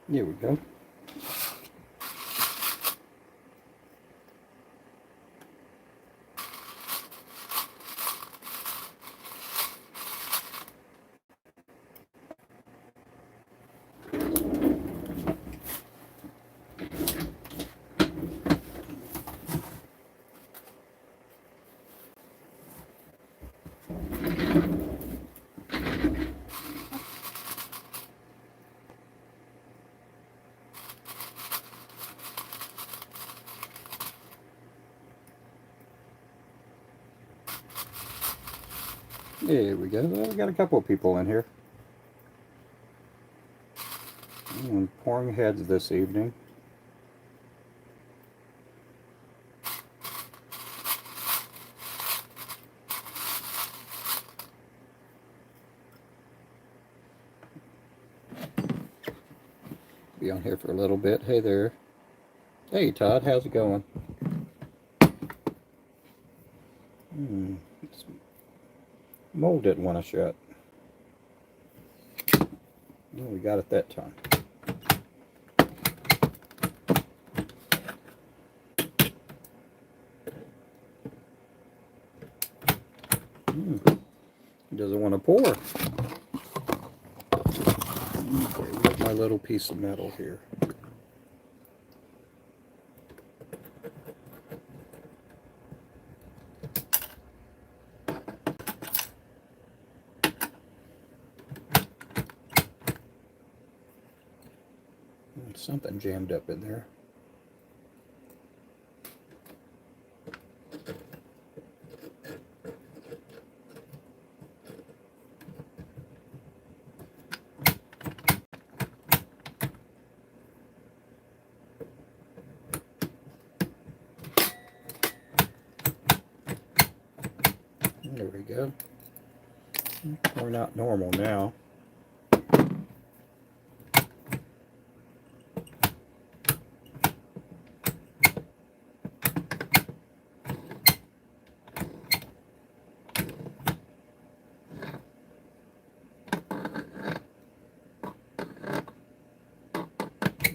Here we go. There we go. Well, we got a couple of people in here. And pouring heads this evening. Be on here for a little bit. Hey there. Hey Todd, how's it going? Mold didn't want to shut. Well, we got it that time. He doesn't want to pour. Okay, we got my little piece of metal here. Something jammed up in there. There we go. We're not normal now.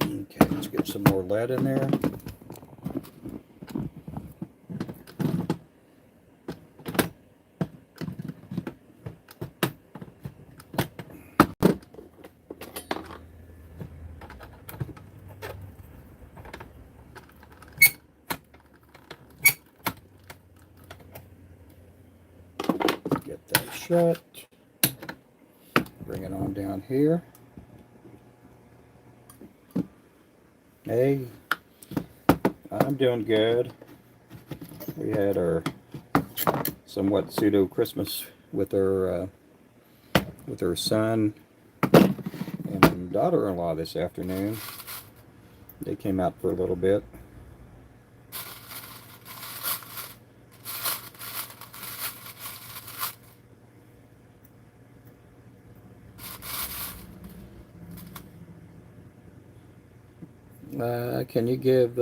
Okay, let's get some more lead in there. Get that shut. Bring it on down here. Hey, I'm doing good. We had our somewhat pseudo Christmas with our son and daughter-in-law this afternoon. They came out for a little bit. Can you give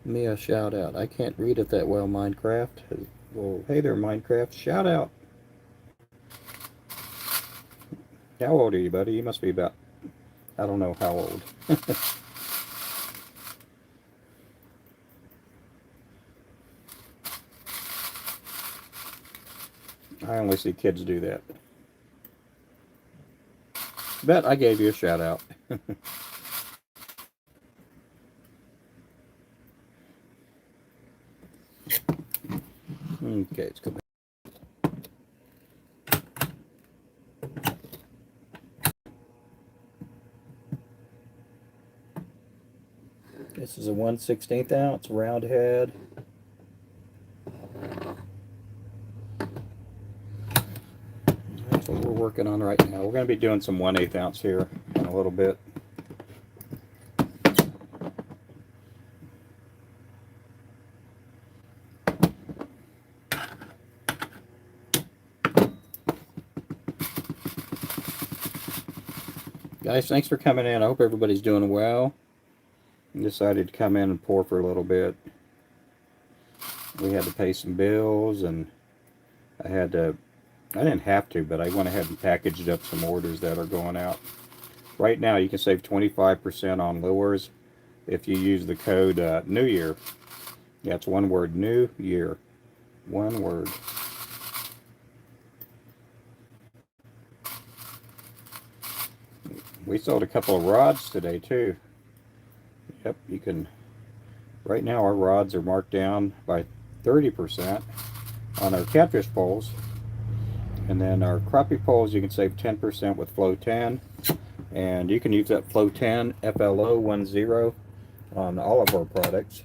me a shout out? I can't read it that well, Minecraft. Well, hey there, Minecraft. Shout out. How old are you, buddy? You must be about, I don't know how old. I only see kids do that. Bet I gave you a shout out. Okay, let's go back. This is a 1/16 ounce round head. That's what we're working on right now. We're going to be doing some 1/8 ounce here in a little bit. Guys, thanks for coming in. I hope everybody's doing well. I decided to come in and pour for a little bit. We had to pay some bills, and I didn't have to, but I went ahead and packaged up some orders that are going out. Right now you can save 25% on lures if you use the code New Year. Yeah, it's one word, New Year. One word. We sold a couple of rods today too. Yep, you can. Right now our rods are marked down by 30% on our catfish poles. And then our crappie poles, you can save 10% with Flow 10. And you can use that Flow 10 FLO10 on all of our products.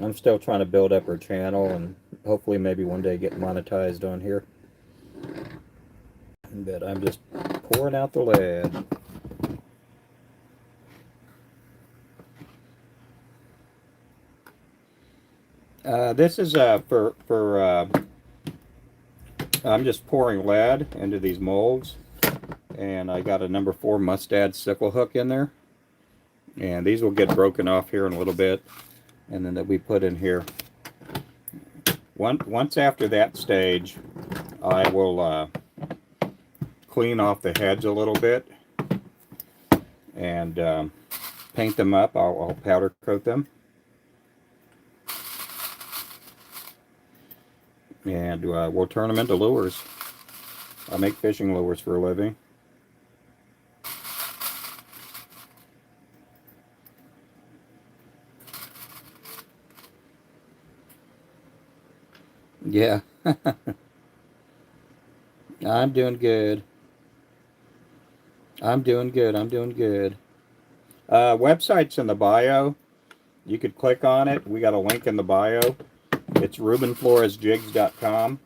I'm still trying to build up our channel and hopefully maybe one day get monetized on here. But I'm just pouring out the lead. This is I'm just pouring lead into these molds, and I got a number 4 mustad sickle hook in there, and these will get broken off here in a little bit, and then that we put in here. Once after that stage, I will clean off the heads a little bit and paint them up. I'll powder coat them. And we'll turn them into lures. I make fishing lures for a living. Yeah. I'm doing good. I'm doing good. I'm doing good. Website's in the bio. You could click on it. We got a link in the bio. It's RubenFloresJigs.com.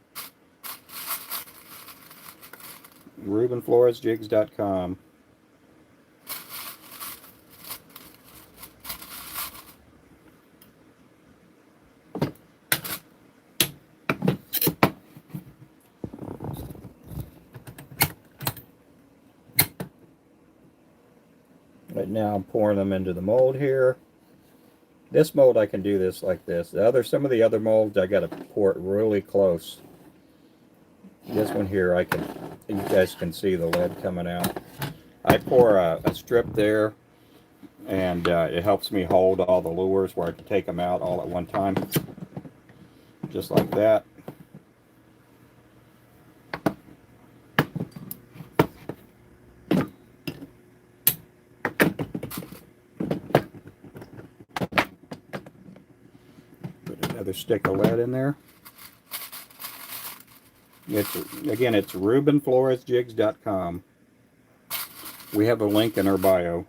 RubenFloresJigs.com. Right now I'm pouring them into the mold here. This mold I can do this like this. Some of the other molds I gotta pour it really close. This one here you guys can see the lead coming out. I pour a strip there, and it helps me hold all the lures where I can take them out all at one time. Just like that. Put another stick of lead in there. Again, it's RubenFloresJigs.com. We have a link in our bio.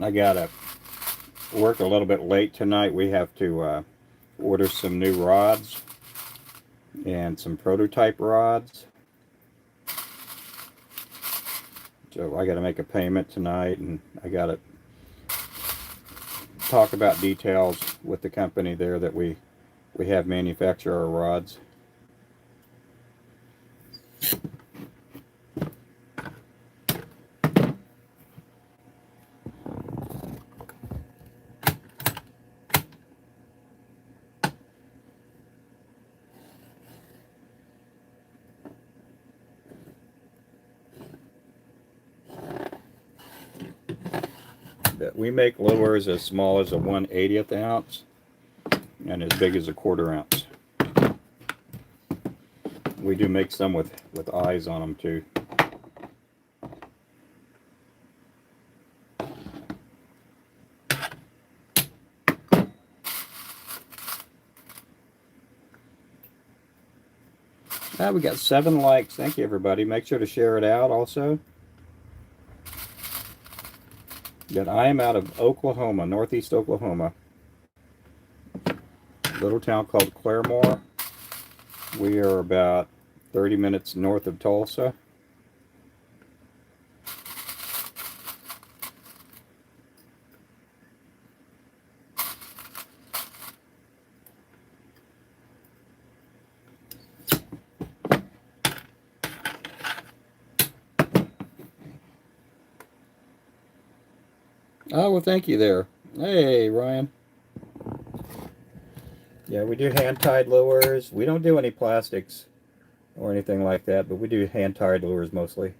I gotta work a little bit late tonight. We have to order some new rods and some prototype rods. So I got to make a payment tonight, and I got to talk about details with the company there that we have manufacture our rods. We make lures as small as a 1/80th ounce and as big as a 1/4 ounce. We do make some with eyes on them too. We got 7 likes. Thank you, everybody. Make sure to share it out also. That I am out of Oklahoma, northeast Oklahoma. Little town called Claremore. We are about 30 minutes north of Tulsa. Oh, well, thank you there. Hey, Ryan. Yeah, we do hand-tied lures. We don't do any plastics or anything like that, but we do hand-tied lures mostly.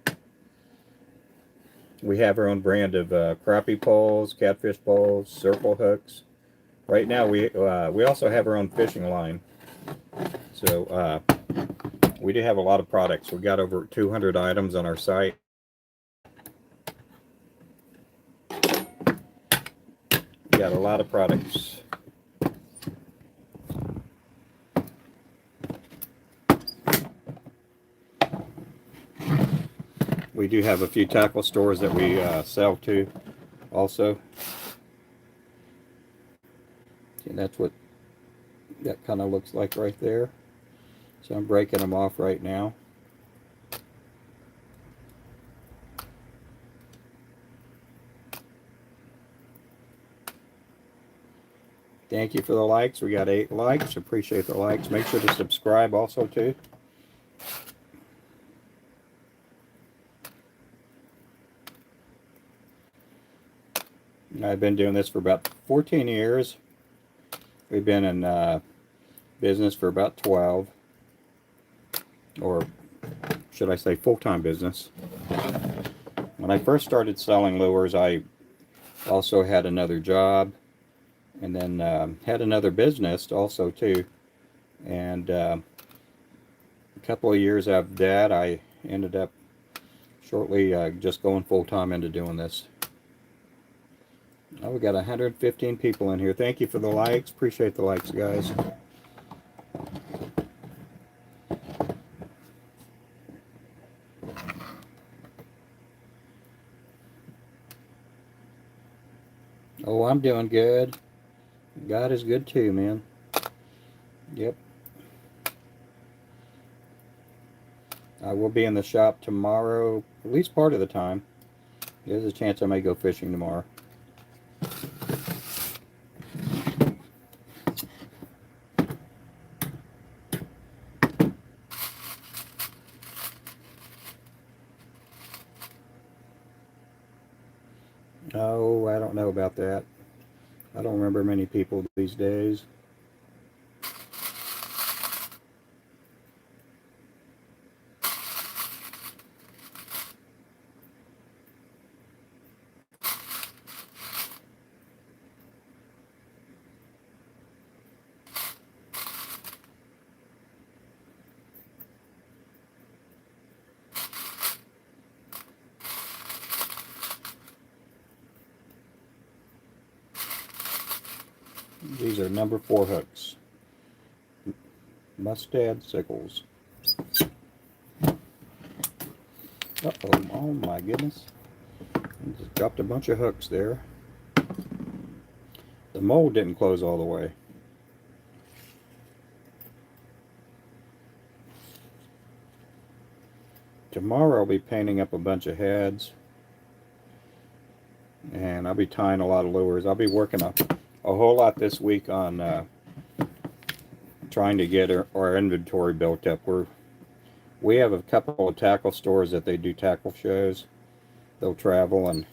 We have our own brand of crappie poles, catfish poles, circle hooks. Right now, we also have our own fishing line. So we do have a lot of products. We got over 200 items on our site. We got a lot of products. We do have a few tackle stores that we sell to also. And that's what that kind of looks like right there. So I'm breaking them off right now. Thank you for the likes. We got 8 likes. Appreciate the likes. Make sure to subscribe also too. I've been doing this for about 14 years. We've been in business for about 12. Or should I say full-time business. When I first started selling lures, I also had another job. And then had another business also too. And a couple of years after that, I ended up shortly just going full-time into doing this. Oh, we got 115 people in here. Thank you for the likes. Appreciate the likes, guys. Oh, I'm doing good. God is good too, man. Yep. I will be in the shop tomorrow, at least part of the time. There's a chance I may go fishing tomorrow. Oh, I don't know about that. I don't remember many people these days. These are number 4 hooks. Mustad sickles. Uh-oh, oh my goodness. I just dropped a bunch of hooks there. The mold didn't close all the way. Tomorrow I'll be painting up a bunch of heads. And I'll be tying a lot of lures. I'll be working a whole lot this week on trying to get our inventory built up. We have a couple of tackle stores that they do tackle shows. They'll travel and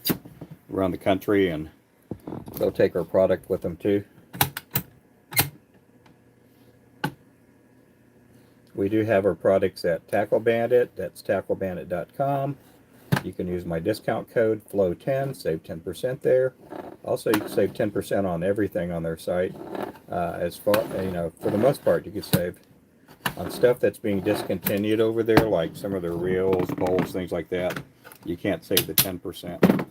around the country, and they'll take our product with them too. We do have our products at Tackle Bandit. That's tacklebandit.com. You can use my discount code FLOW10, save 10% there. Also, you can save 10% on everything on their site. As far, for the most part, you can save on stuff that's being discontinued over there, like some of their reels, poles, things like that. You can't save the 10%.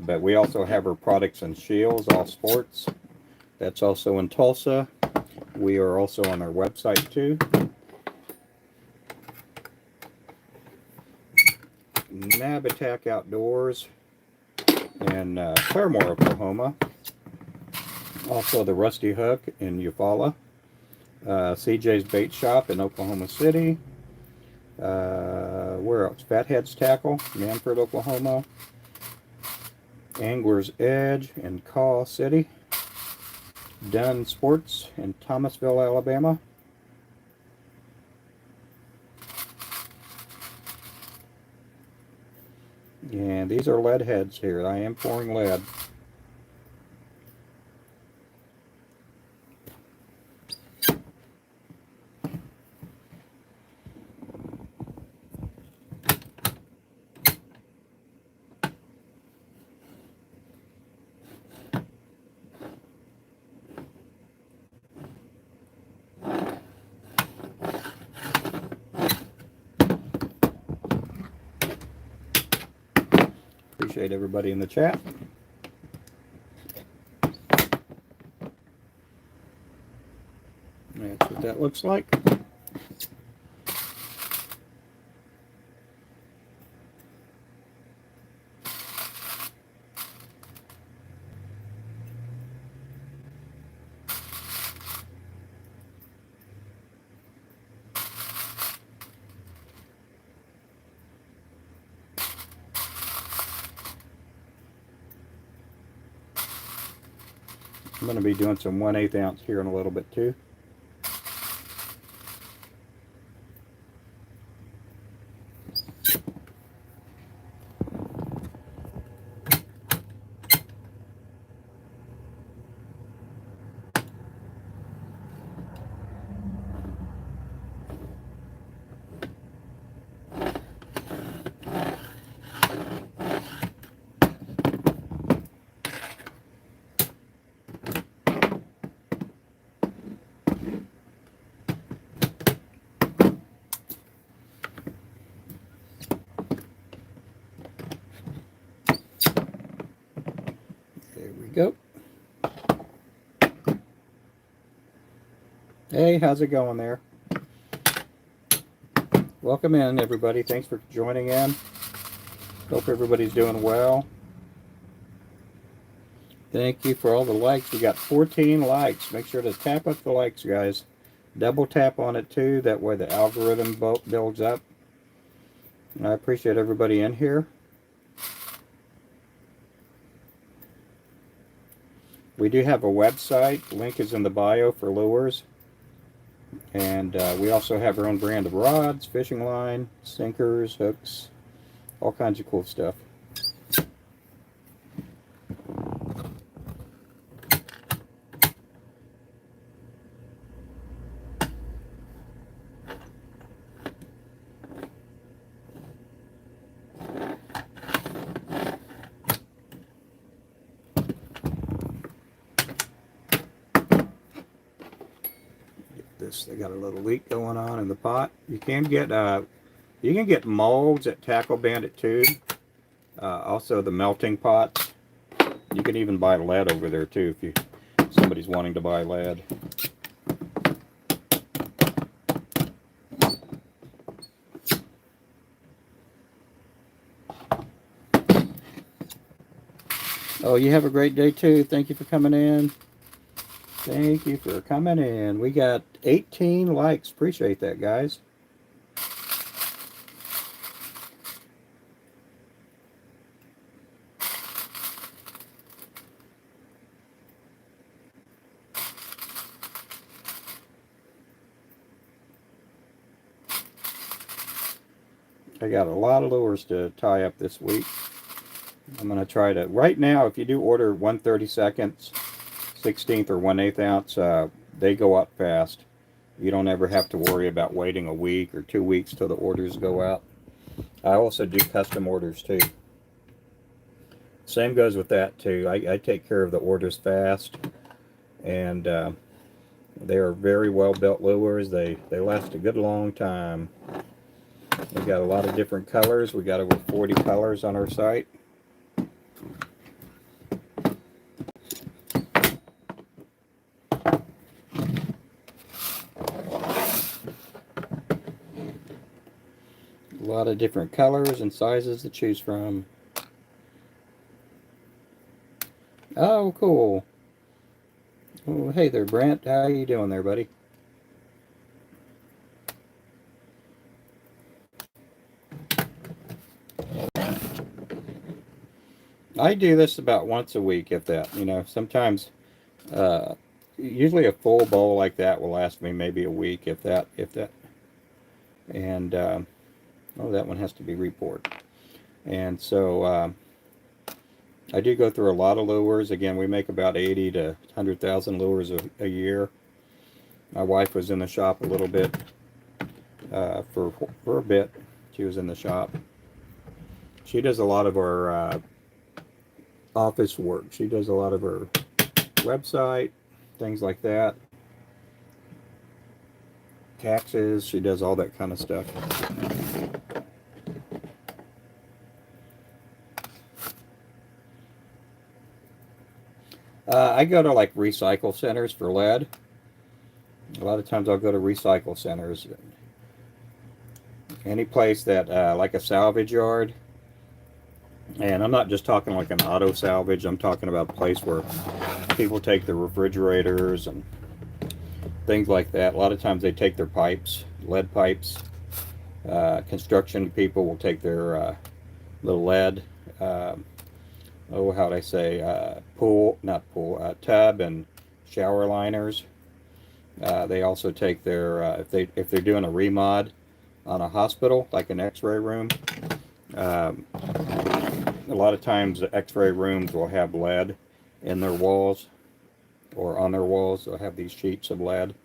But we also have our products and shields, all sports. That's also in Tulsa. We are also on our website too. Nab Attack Outdoors in Claremore, Oklahoma. Also the Rusty Hook in Eufaula. CJ's Bait Shop in Oklahoma City. Where else? Fathead's Tackle, Manford, Oklahoma. Angler's Edge in Kaw City. Dunn Sports in Thomasville, Alabama. And these are lead heads here. I am pouring lead. Appreciate everybody in the chat. That's what that looks like. I'm going to be doing some 1/8 ounce here in a little bit too. There we go. Hey, how's it going there? Welcome in, everybody. Thanks for joining in. Hope everybody's doing well. Thank you for all the likes. We got 14 likes. Make sure to tap up the likes, guys. Double tap on it too. That way the algorithm builds up. I appreciate everybody in here. We do have a website. Link is in the bio for lures. And we also have our own brand of rods, fishing line, sinkers, hooks, all kinds of cool stuff. They got a little leak going on in the pot. You can get molds at Tackle Bandit too. Also the melting pots. You can even buy lead over there too if somebody's wanting to buy lead. Oh, you have a great day too. Thank you for coming in. Thank you for coming in. We got 18 likes. Appreciate that, guys. I got a lot of lures to tie up this week. I'm going to try to, right now, if you do order 1/32, 16th or 1/8 ounce, they go up fast. You don't ever have to worry about waiting a week or 2 weeks till the orders go out. I also do custom orders too. Same goes with that too. I take care of the orders fast, and they are very well built lures. They last a good long time. We got a lot of different colors. We got over 40 colors on our site. A lot of different colors and sizes to choose from. Oh, cool. Oh, hey there, Brent. How you doing there, buddy? I do this about once a week, if that. You know, sometimes, usually a full bowl like that will last me maybe a week, if that. And, oh, that one has to be repoured. And so I do go through a lot of lures. Again, we make about 80 to 100,000 lures a year. My wife was in the shop a little bit for a bit. She was in the shop. She does a lot of our office work. She does a lot of her website, things like that. Taxes, she does all that kind of stuff. I go to like recycle centers for lead. A lot of times I'll go to recycle centers. Any place that, like a salvage yard. And I'm not just talking like an auto salvage. I'm talking about a place where people take their refrigerators and things like that. A lot of times they take their pipes, lead pipes. Construction people will take their little lead, how'd I say, tub and shower liners. They also take their, if they're doing a remod on a hospital, like an x-ray room, a lot of times the x-ray rooms will have lead in their walls, or on their walls. They'll have these sheets of lead.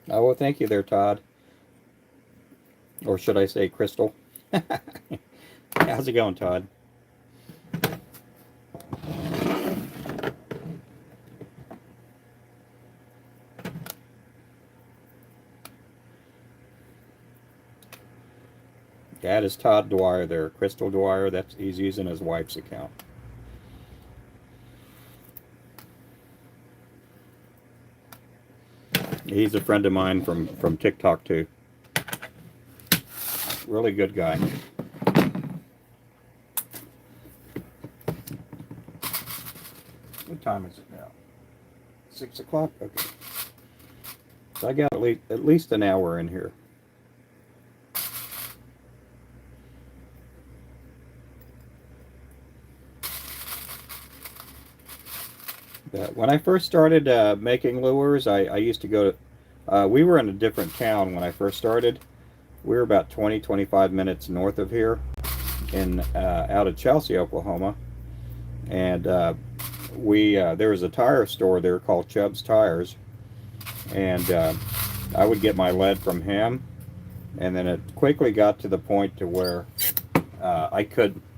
Oh, well, thank you there, Todd. Or should I say Crystal? How's it going, Todd? That is Todd Dwyer there. Crystal Dwyer, he's using his wife's account. He's a friend of mine from TikTok too. Really good guy. What time is it now? 6 o'clock? Okay. So I got at least an hour in here. When I first started making lures, I used to go to, we were in a different town when I first started. We were about 20-25 minutes north of here, out of Chelsea, Oklahoma. And there was a tire store there called Chubb's Tires. And I would get my lead from him. And then it quickly got to the point to where I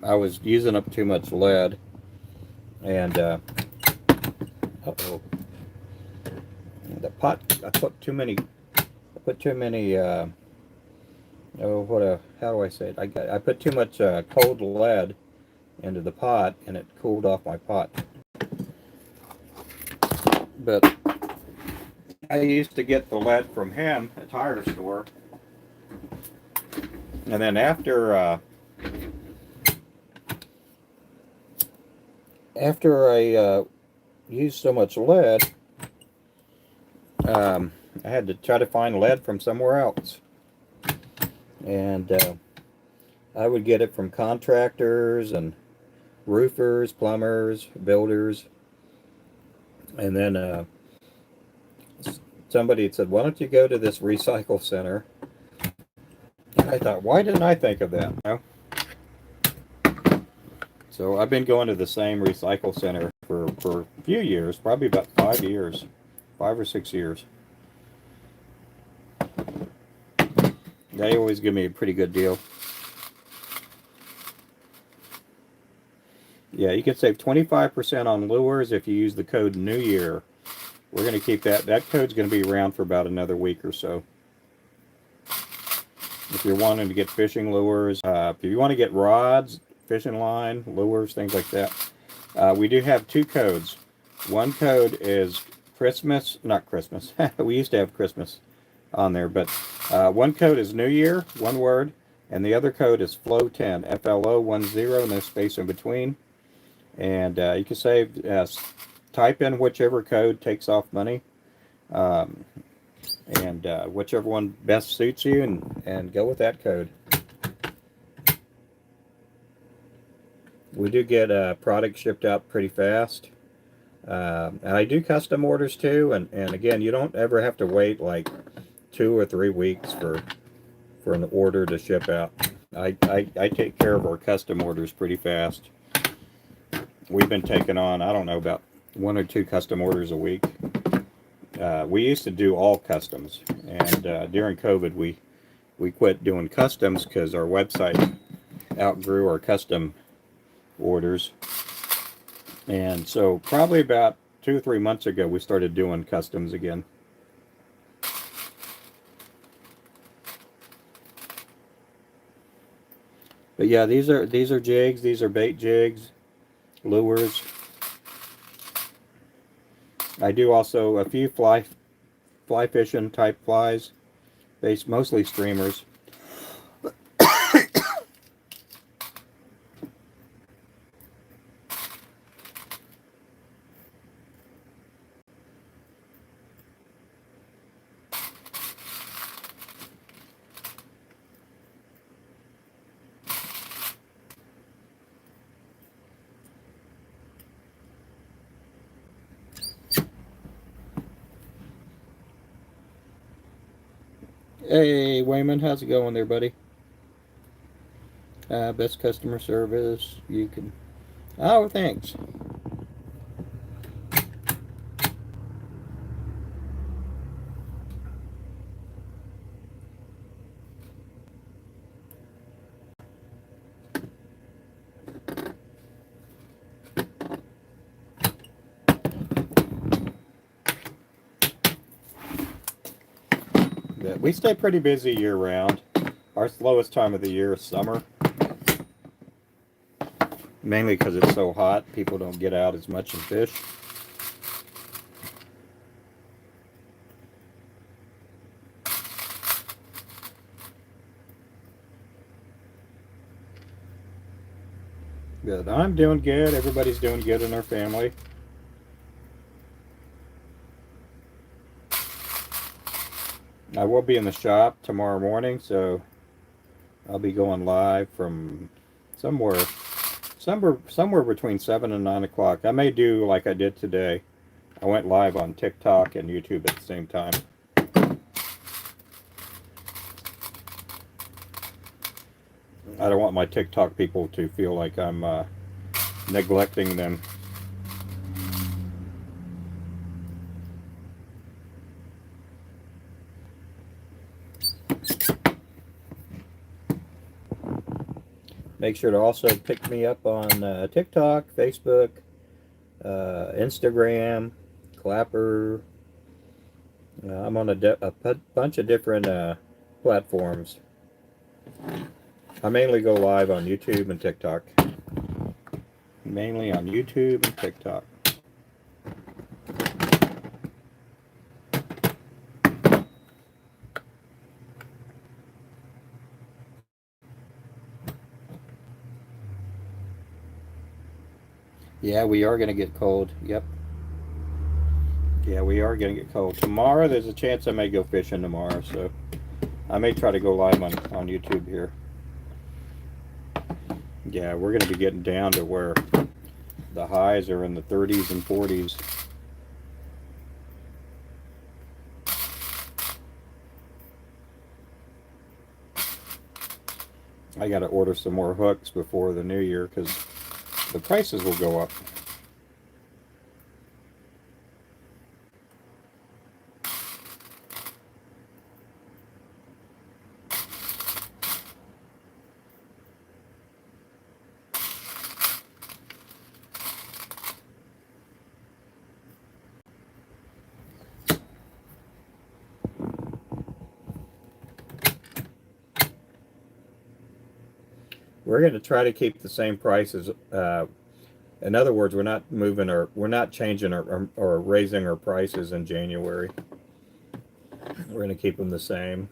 was using up too much lead. And uh-oh. The pot, I put too many, how do I say it? I put too much cold lead into the pot, and it cooled off my pot. But I used to get the lead from him at tire store. And then after I used so much lead, I had to try to find lead from somewhere else. And I would get it from contractors and roofers, plumbers, builders. And then somebody had said, why don't you go to this recycle center? And I thought, why didn't I think of that? You know? So I've been going to the same recycle center for a few years, probably about 5 years, 5 or 6 years. They always give me a pretty good deal. Yeah, you can save 25% on lures if you use the code New Year. We're going to keep that. That code's going to be around for about another week or so. If you're wanting to get fishing lures, if you want to get rods, fishing line, lures, things like that, we do have 2 codes. One code is Christmas, not Christmas. We used to have Christmas on there, but one code is New Year, one word, and the other code is FLO10, FLO10, no space in between. And you can save, type in whichever code takes off money, and whichever one best suits you, and go with that code. We do get product shipped out pretty fast. And I do custom orders too, and again, you don't ever have to wait like 2 or 3 weeks for an order to ship out. I take care of our custom orders pretty fast. We've been taking on, I don't know, about 1 or 2 custom orders a week. We used to do all customs, and during COVID we quit doing customs because our website outgrew our custom orders. And so probably about 2 or 3 months ago we started doing customs again. But yeah, these are jigs, these are bait jigs, lures. I do also a few fly fishing type flies, based mostly streamers. Hey Wayman, how's it going there, buddy? Best customer service you can. Oh, thanks. We stay pretty busy year round. Our slowest time of the year is summer. Mainly because it's so hot, people don't get out as much and fish. Good. I'm doing good. Everybody's doing good in our family. I will be in the shop tomorrow morning, so I'll be going live from somewhere between 7 and 9 o'clock. I may do like I did today. I went live on TikTok and YouTube at the same time. I don't want my TikTok people to feel like I'm neglecting them. Make sure to also pick me up on TikTok, Facebook, Instagram, Clapper. I'm on a bunch of different platforms. I mainly go live on YouTube and TikTok. Mainly on YouTube and TikTok. Yeah, we are going to get cold. Yep. Yeah, we are going to get cold. Tomorrow, there's a chance I may go fishing tomorrow, so I may try to go live on YouTube here. Yeah, we're going to be getting down to where the highs are in the 30s and 40s. I got to order some more hooks before the new year because the prices will go up. We're going to try to keep the same prices. In other words, we're not changing or raising our prices in January. We're going to keep them the same.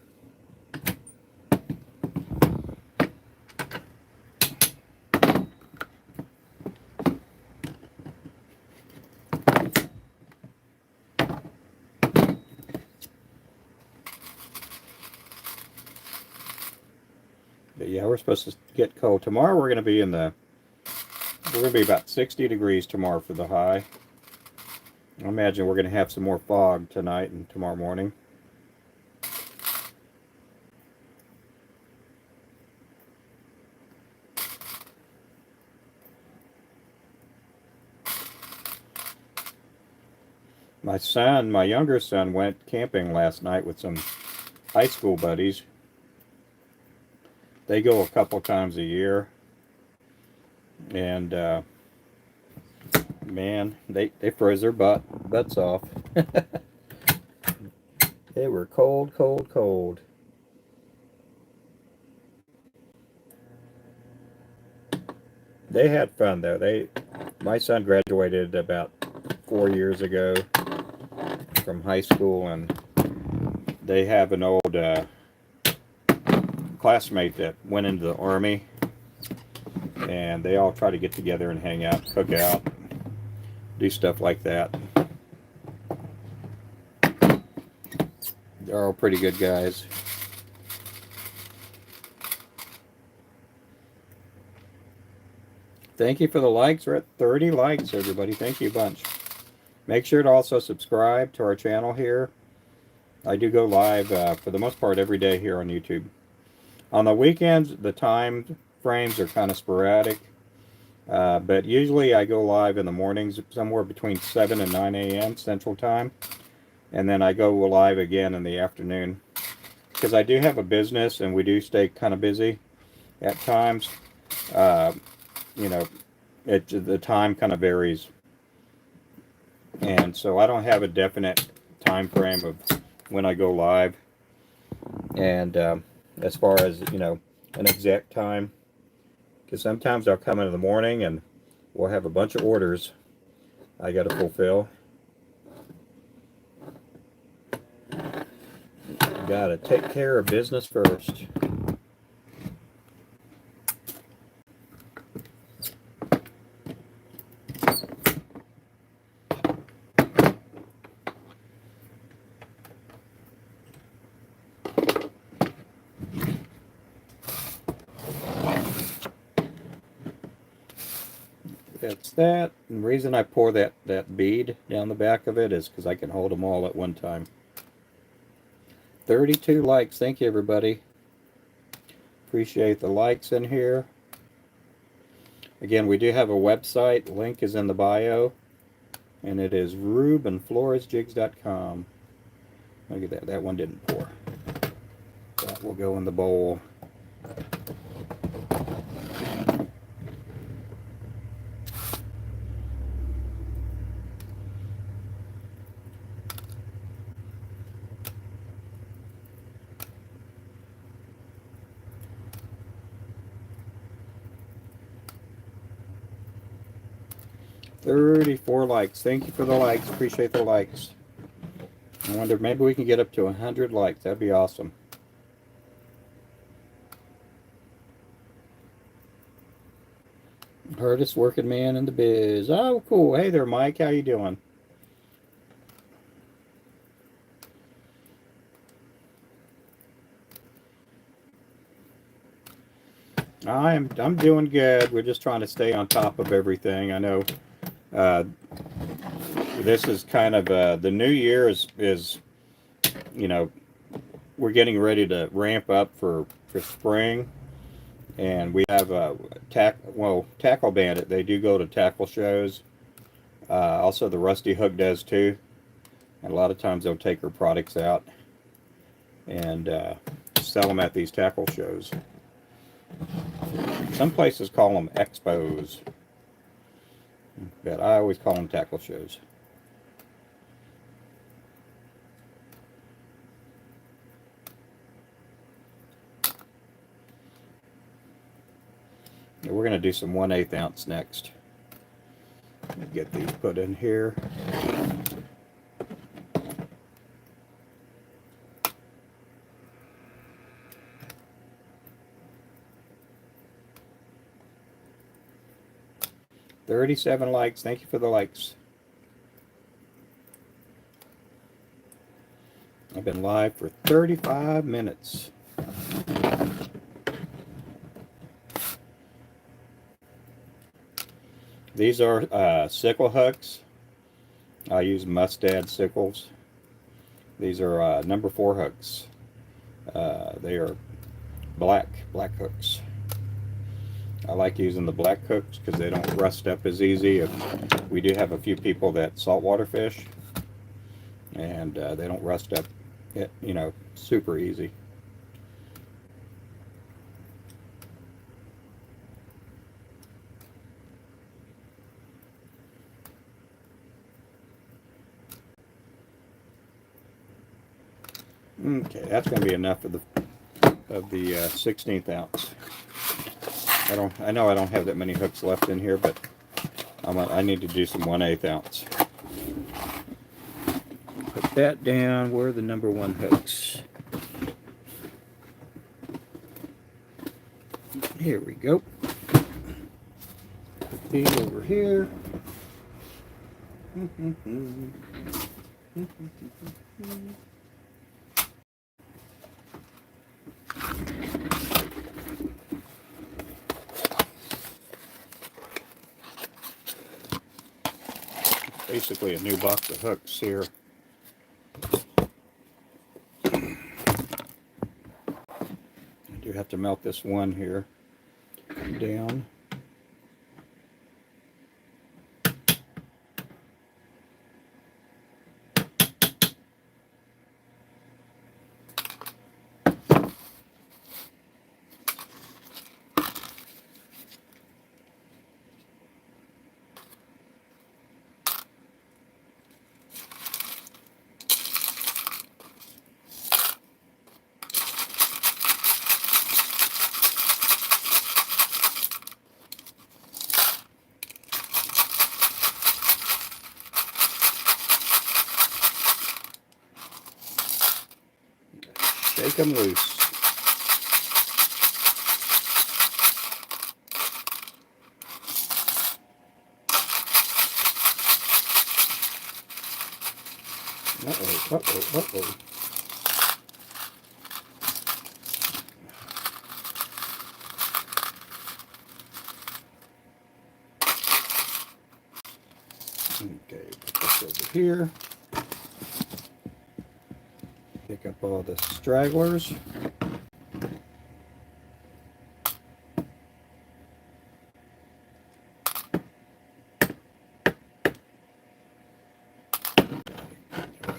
But yeah, we're supposed to get cold tomorrow. We're going to be about 60 degrees tomorrow for the high. I imagine we're going to have some more fog tonight and tomorrow morning. My son, my younger son, went camping last night with some high school buddies. They go a couple times a year. And man, they froze their butts off. They were cold, cold, cold. They had fun though. My son graduated about 4 years ago from high school, and they have an old classmate that went into the Army, and they all try to get together and hang out, cook out, do stuff like that. They're all pretty good guys. Thank you for the likes. We're at 30 likes, everybody. Thank you a bunch. Make sure to also subscribe to our channel here. I do go live for the most part every day here on YouTube. On the weekends, the time frames are kind of sporadic, but usually I go live in the mornings, somewhere between 7 and 9 a.m. Central Time, and then I go live again in the afternoon, because I do have a business and we do stay kind of busy at times. You know, the time kind of varies, and so I don't have a definite time frame of when I go live, and as far as, you know, an exact time, because sometimes I'll come in the morning and we'll have a bunch of orders I got to fulfill. Got to take care of business first. That's that. And the reason I pour that bead down the back of it is because I can hold them all at one time. 32 likes. Thank you, everybody. Appreciate the likes in here. Again, we do have a website. Link is in the bio. And it is RubenFloresJigs.com. Look at that. That one didn't pour. That will go in the bowl. $34 likes. Thank you for the likes. Appreciate the likes. I wonder, maybe we can get up to 100 likes. That'd be awesome. Hardest working man in the biz. Oh, cool. Hey there, Mike. How you doing? I'm doing good. We're just trying to stay on top of everything. I know this is kind of the new year is, you know, we're getting ready to ramp up for spring, and we have Tackle Bandit. They do go to tackle shows. Also, the Rusty Hook does too. And a lot of times they'll take her products out and sell them at these tackle shows. Some places call them expos, but I always call them tackle shows. We're going to do some 1/8 ounce next. Get these put in here. $37 likes. Thank you for the likes. I've been live for 35 minutes. These are sickle hooks. I use mustad sickles. These are number 4 hooks. They are black hooks. I like using the black hooks because they don't rust up as easy. We do have a few people that saltwater fish, and they don't rust up, you know, super easy. Okay, that's going to be enough of the 16th ounce. I know I don't have that many hooks left in here, but I need to do some 1/8 ounce. Put that down. Where are the number 1 hooks? Here we go. Put these over here. Basically a new box of hooks here. I do have to melt this one here down. Shake them loose. Uh-oh. Okay, put this over here. Pick up all the stragglers. Don't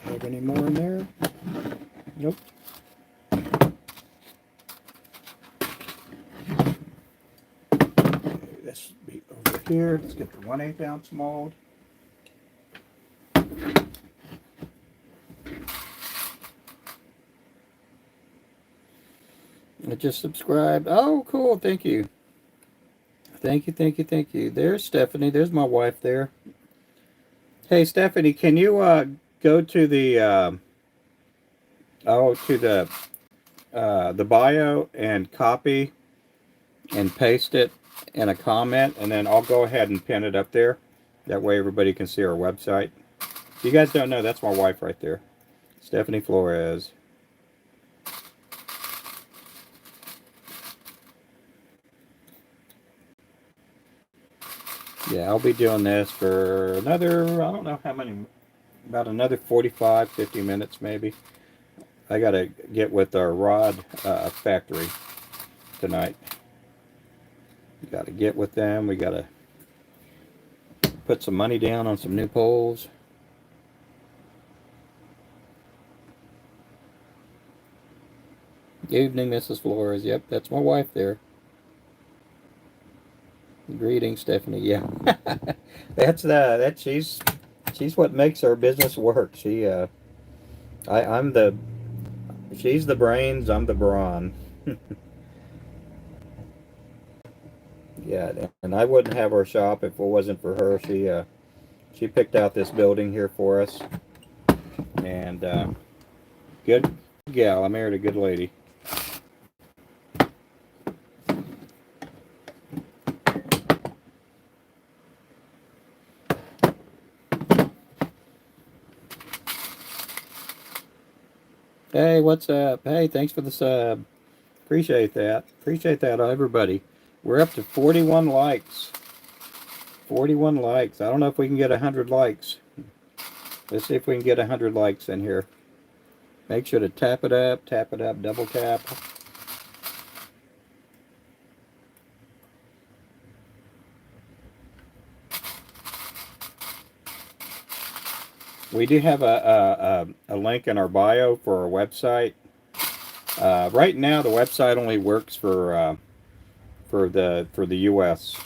have any more in there? Nope. Okay, this should be over here. Let's get the 1/8 ounce mold. I just subscribed. Oh, cool. Thank you. Thank you. There's Stephanie. There's my wife there. Hey, Stephanie, can you go to the the bio and copy and paste it in a comment, and then I'll go ahead and pin it up there. That way everybody can see our website. If you guys don't know, that's my wife right there, Stephanie Flores. Yeah, I'll be doing this for another, I don't know how many, about another 45, 50 minutes maybe. I got to get with our rod factory tonight. We got to get with them. We got to put some money down on some new poles. Evening, Mrs. Flores. Yep, that's my wife there. Greetings, Stephanie. Yeah, she's what makes our business work. She's the brains. I'm the brawn. Yeah, and I wouldn't have our shop if it wasn't for her. She picked out this building here for us, and good gal. I married a good lady. Hey, what's up? Hey, thanks for the sub. Appreciate that. Appreciate that, everybody. We're up to 41 likes. 41 likes. I don't know if we can get 100 likes. Let's see if we can get 100 likes in here. Make sure to tap it up, double tap. We do have a link in our bio for our website. Right now, the website only works for the U.S.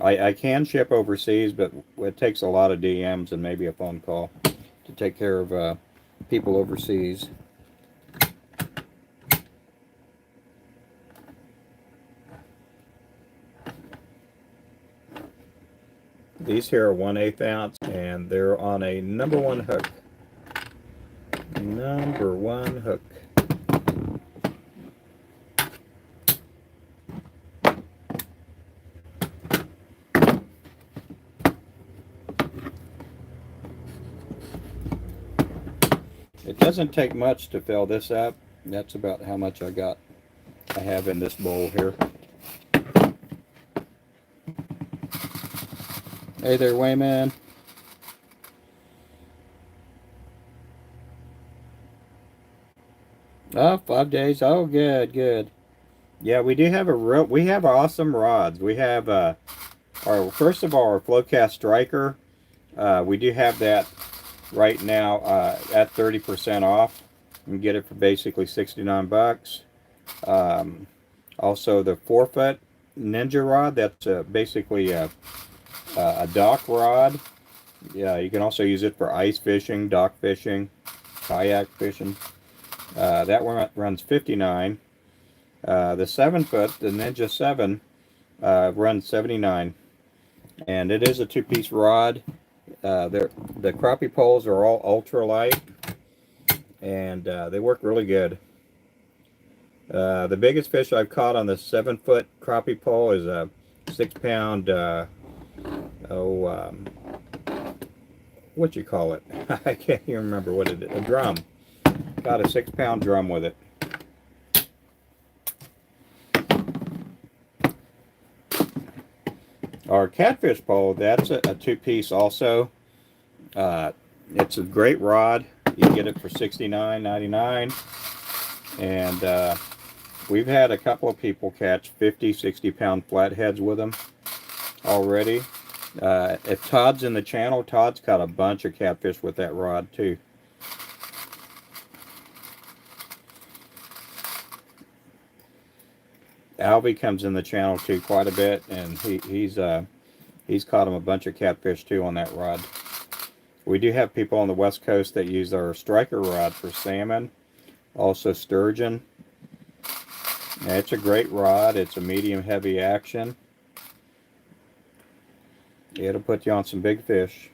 I can ship overseas, but it takes a lot of DMs and maybe a phone call to take care of people overseas. These here are 1/8 ounce, and they're on a #1 hook. #1 hook. It doesn't take much to fill this up. That's about how much I have in this bowl here. Hey there, Wayman. Oh, 5 days. Oh, good, good. Yeah, we do have we have awesome rods. We have first of all, our Flowcast Striker. We do have that right now at 30% off. You can get it for basically 69 bucks. Also the 4-foot Ninja rod. That's basically a dock rod. Yeah, you can also use it for ice fishing, dock fishing, kayak fishing. That one runs 59. The 7-foot, the Ninja 7, runs 79, and it is a 2-piece rod. The crappie poles are all ultralight, and they work really good. The biggest fish I've caught on the 7-foot crappie pole is a 6-pound. What you call it? I can't even remember what it is. A drum. Got a 6-pound drum with it. Our catfish pole, that's a 2-piece also. It's a great rod. You can get it for $69.99. And we've had a couple of people catch 50, 60-pound flatheads with them already. If Todd's in the channel, Todd's caught a bunch of catfish with that rod too. Albie comes in the channel too quite a bit, and he's caught him a bunch of catfish too on that rod. We do have people on the West Coast that use our striker rod for salmon, also sturgeon. Now, it's a great rod. It's a medium heavy action. It'll put you on some big fish.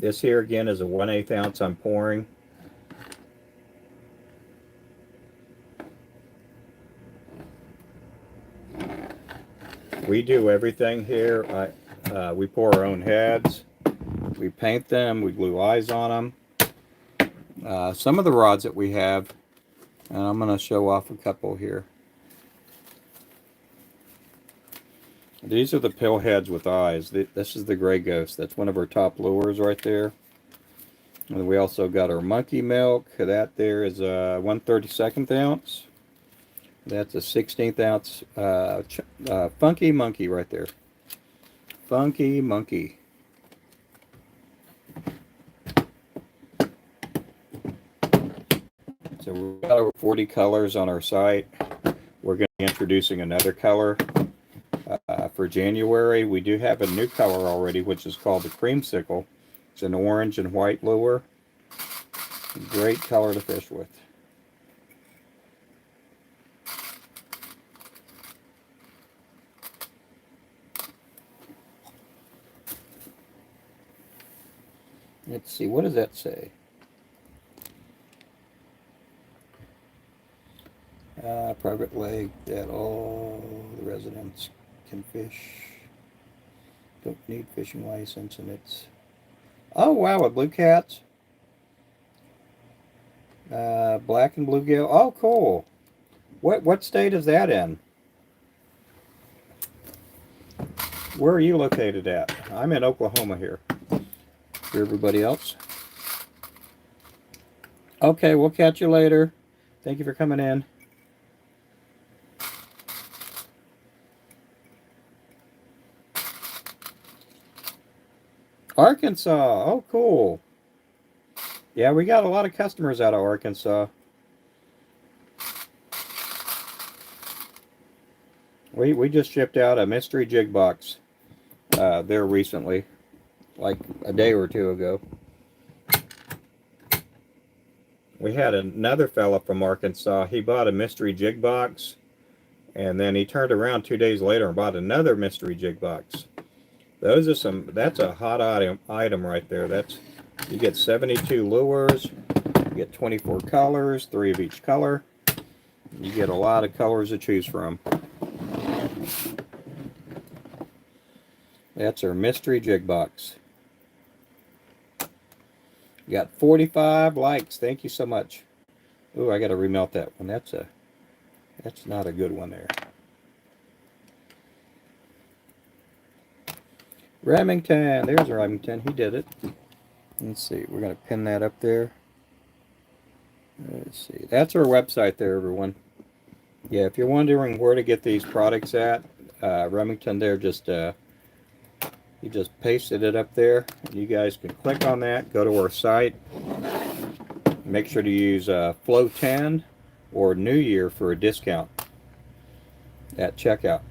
This here again is a 1/8 ounce I'm pouring. We do everything here. We pour our own heads. We paint them. We glue eyes on them. Some of the rods that we have, and I'm going to show off a couple here. These are the pill heads with eyes. This is the gray ghost. That's one of our top lures right there. And we also got our monkey milk. That there is a 1/32 ounce. That's a 16th ounce funky monkey right there. Funky monkey. So we've got over 40 colors on our site. We're going to be introducing another color for January. We do have a new color already, which is called the creamsicle. It's an orange and white lure. Great color to fish with. Let's see, what does that say? Private lake that all the residents can fish. Don't need fishing license, and it's... Oh wow, a blue cats. Black and bluegill. Oh, cool. What state is that in? Where are you located at? I'm in Oklahoma here. For everybody else. Okay, we'll catch you later. Thank you for coming in. Arkansas. Oh, cool. Yeah, we got a lot of customers out of Arkansas. We just shipped out a mystery jig box there recently, like a day or two ago. We had another fella from Arkansas. He bought a mystery jig box, and then he turned around 2 days later and bought another mystery jig box. Those are some. That's a hot item right there. You get 72 lures. You get 24 colors, 3 of each color. You get a lot of colors to choose from. That's our mystery jig box. We got 45 likes. Thank you so much. Ooh, I got to remelt that one. That's not a good one there. Remington. There's Remington. He did it. Let's see. We're going to pin that up there. Let's see. That's our website there, everyone. Yeah, if you're wondering where to get these products at, Remington there he just pasted it up there. You guys can click on that, go to our site. Make sure to use Flow 10 or New Year for a discount at checkout.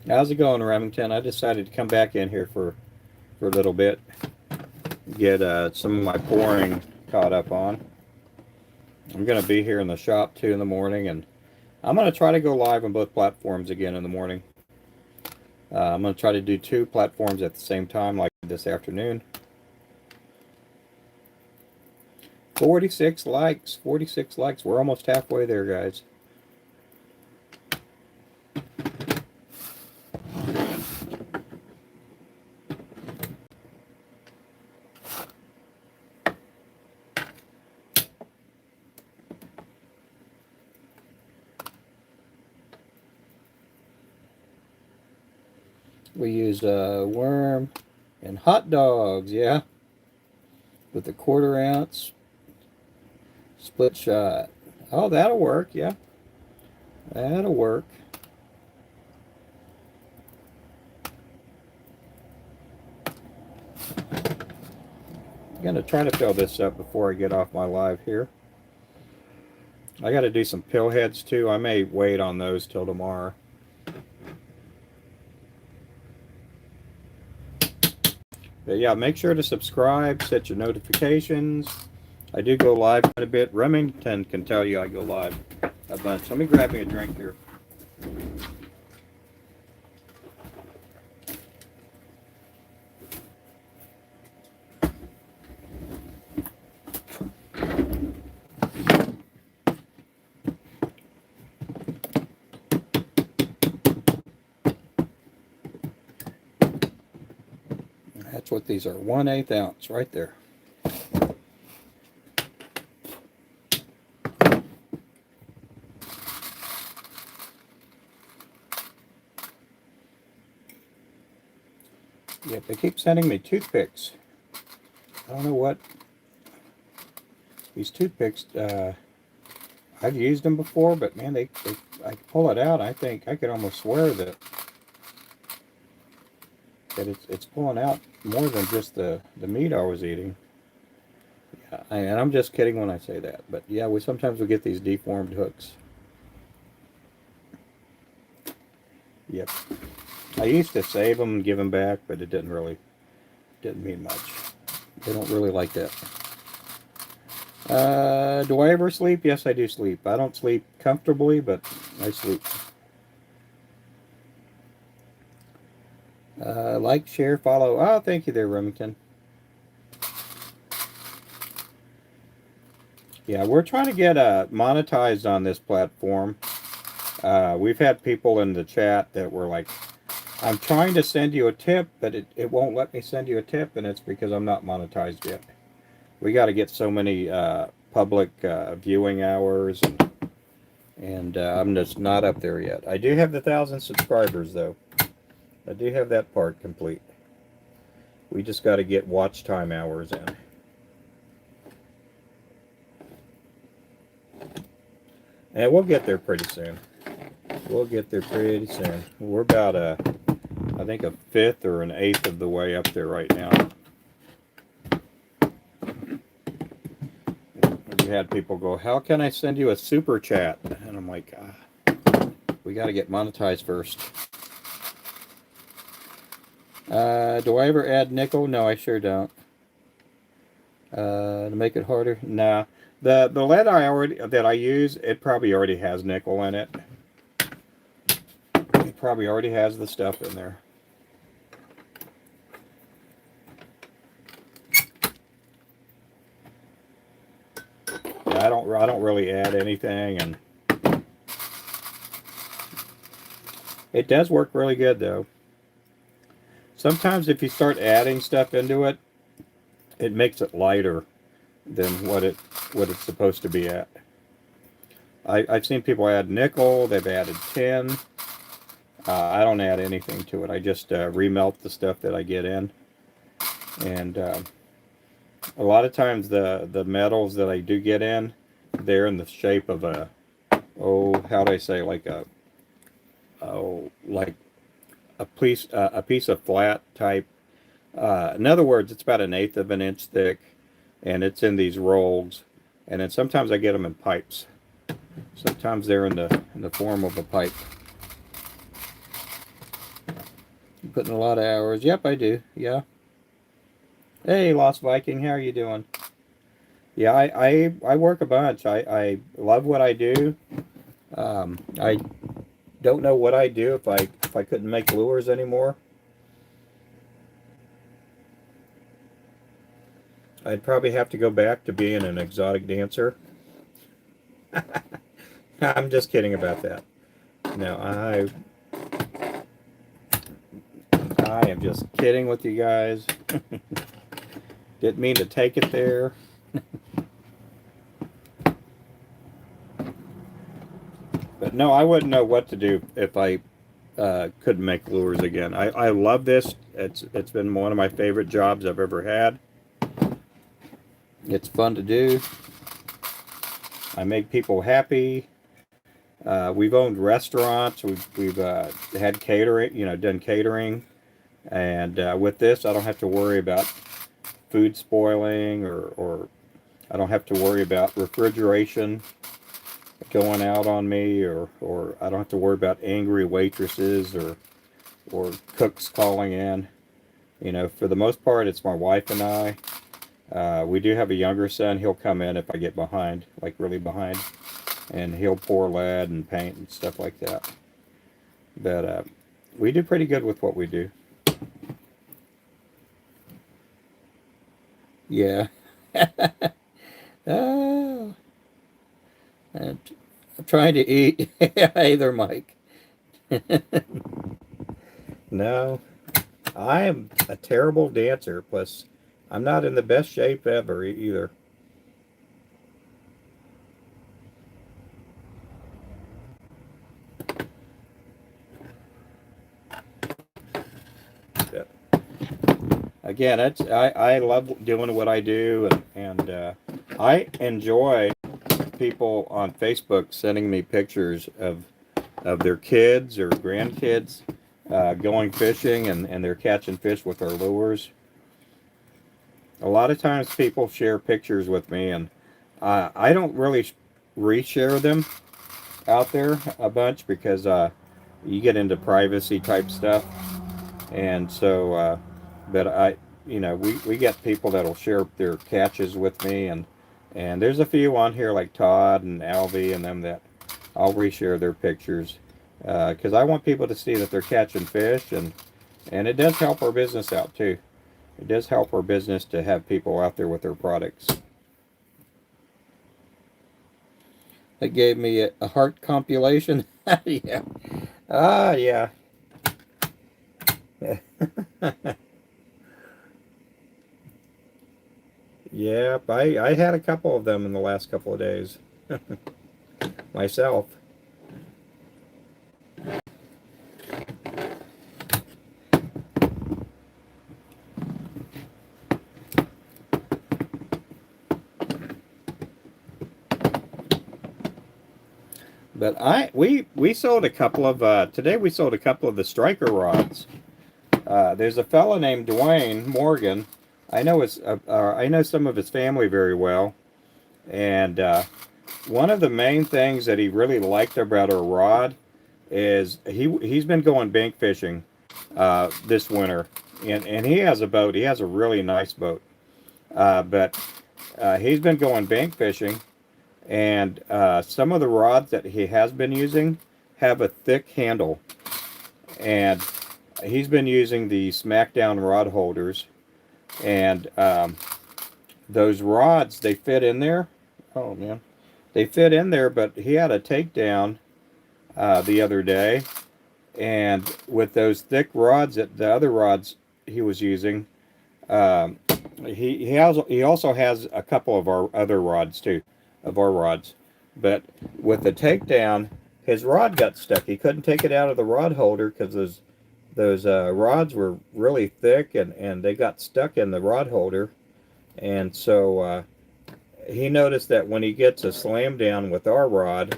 How's it going, Remington? I decided to come back in here for a little bit, get some of my pouring caught up on. I'm going to be here in the shop 2 in the morning, and I'm going to try to go live on both platforms again in the morning. I'm going to try to do 2 platforms at the same time, like this afternoon. 46 likes, 46 likes. We're almost halfway there, guys. We used worm and hot dogs, yeah, with a 1/4 ounce split shot. Oh, that'll work, yeah, that'll work. I'm gonna try to fill this up before I get off my live here. I got to do some pill heads too. I may wait on those till tomorrow. But yeah, make sure to subscribe, set your notifications. I do go live quite a bit. Remington can tell you I go live a bunch. Let me grab me a drink here. That's what these are, 1/8 ounce right there. Yep, they keep sending me toothpicks. I don't know what. These toothpicks, I've used them before, but man, I pull it out. I think I could almost swear that it's pulling out more than just the meat I was eating. Yeah, and I'm just kidding when I say that. But yeah, sometimes we get these deformed hooks. Yep. I used to save them and give them back, but it didn't mean much. They don't really like that. Do I ever sleep? Yes, I do sleep. I don't sleep comfortably, but I sleep. Like, share, follow. Oh, thank you there, Remington. Yeah, we're trying to get monetized on this platform. We've had people in the chat that were like, I'm trying to send you a tip, but it won't let me send you a tip, and it's because I'm not monetized yet. We got to get so many public viewing hours, and I'm just not up there yet. I do have the 1,000 subscribers though. I do have that part complete. We just got to get watch time hours in. And we'll get there pretty soon. We'll get there pretty soon. We're about I think a fifth or an eighth of the way up there right now. You had people go, "How can I send you a super chat?" And I'm like, we got to get monetized first. Do I ever add nickel? No, I sure don't. To make it harder? Nah. The lead that I use, it probably already has nickel in it. It probably already has the stuff in there. Yeah, I don't really add anything, and it does work really good though. Sometimes if you start adding stuff into it, it makes it lighter than what it's supposed to be at. I've seen people add nickel, they've added tin. I don't add anything to it. I just remelt the stuff that I get in. And a lot of times the metals that I do get in, they're in the shape of a, how do I say, like like a piece of flat type. In other words, it's about 1/8 of an inch thick, and it's in these rolls. And then sometimes I get them in pipes. Sometimes they're in the form of a pipe. I'm putting a lot of hours. Yep, I do. Yeah. Hey, Lost Viking, how are you doing? Yeah, I work a bunch. I love what I do. I don't know what I'd do if I couldn't make lures anymore. I'd probably have to go back to being an exotic dancer. I'm just kidding about that. No, I am just kidding with you guys. Didn't mean to take it there. But no, I wouldn't know what to do if I couldn't make lures again. I love this. It's been one of my favorite jobs I've ever had. It's fun to do. I make people happy. We've owned restaurants. We've had catering, done catering, and with this, I don't have to worry about food spoiling, or I don't have to worry about refrigeration going out on me, or I don't have to worry about angry waitresses or cooks calling in. For the most part, it's my wife and I. We do have a younger son. He'll come in if I get behind, like really behind, and he'll pour lead and paint and stuff like that. But we do pretty good with what we do. Yeah. Oh, I'm trying to eat. Hey there, Mike. No, I am a terrible dancer. Plus, I'm not in the best shape ever either. But again, I love doing what I do, and I enjoy people on Facebook sending me pictures of their kids or grandkids going fishing, and they're catching fish with our lures. A lot of times people share pictures with me, and I don't really reshare them out there a bunch because you get into privacy type stuff. And so, but we get people that'll share their catches with me, and there's a few on here like Todd and Alvy and them that I'll reshare their pictures because I want people to see that they're catching fish, and it does help our business out too. It does help our business to have people out there with their products. It gave me a heart compilation. Yeah. Ah, yeah. Yep, I had a couple of them in the last couple of days myself. But we sold a couple of today we sold a couple of the striker rods. There's a fellow named Dwayne Morgan. I know some of his family very well, and one of the main things that he really liked about our rod is he's been going bank fishing this winter, and he has a boat. He has a really nice boat, but he's been going bank fishing, and some of the rods that he has been using have a thick handle, and he's been using the Smackdown rod holders, and those rods, they fit in there. Oh man, they fit in there, but he had a takedown the other day, and with those thick rods, that the other rods he was using, um, he also has a couple of our other rods too, of our rods, but with the takedown, his rod got stuck. He couldn't take it out of the rod holder because those rods were really thick, and they got stuck in the rod holder, and so he noticed that when he gets a slam down with our rod,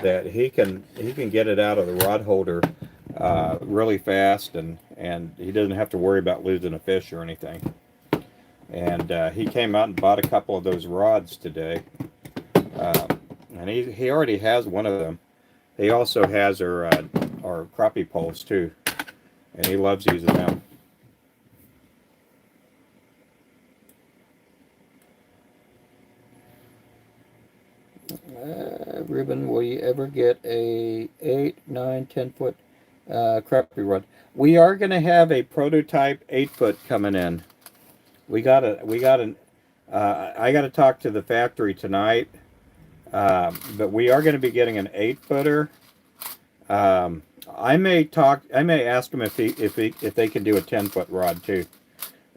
that he can get it out of the rod holder really fast, and he doesn't have to worry about losing a fish or anything. And he came out and bought a couple of those rods today, and he already has one of them. He also has our crappie poles too, and he loves using them. Ruben, will you ever get a 8, 9, 10 foot crappie rod? We are going to have a prototype 8 foot coming in. We got an. I got to talk to the factory tonight, but we are going to be getting an 8 footer. I may ask them if they can do a 10 foot rod too,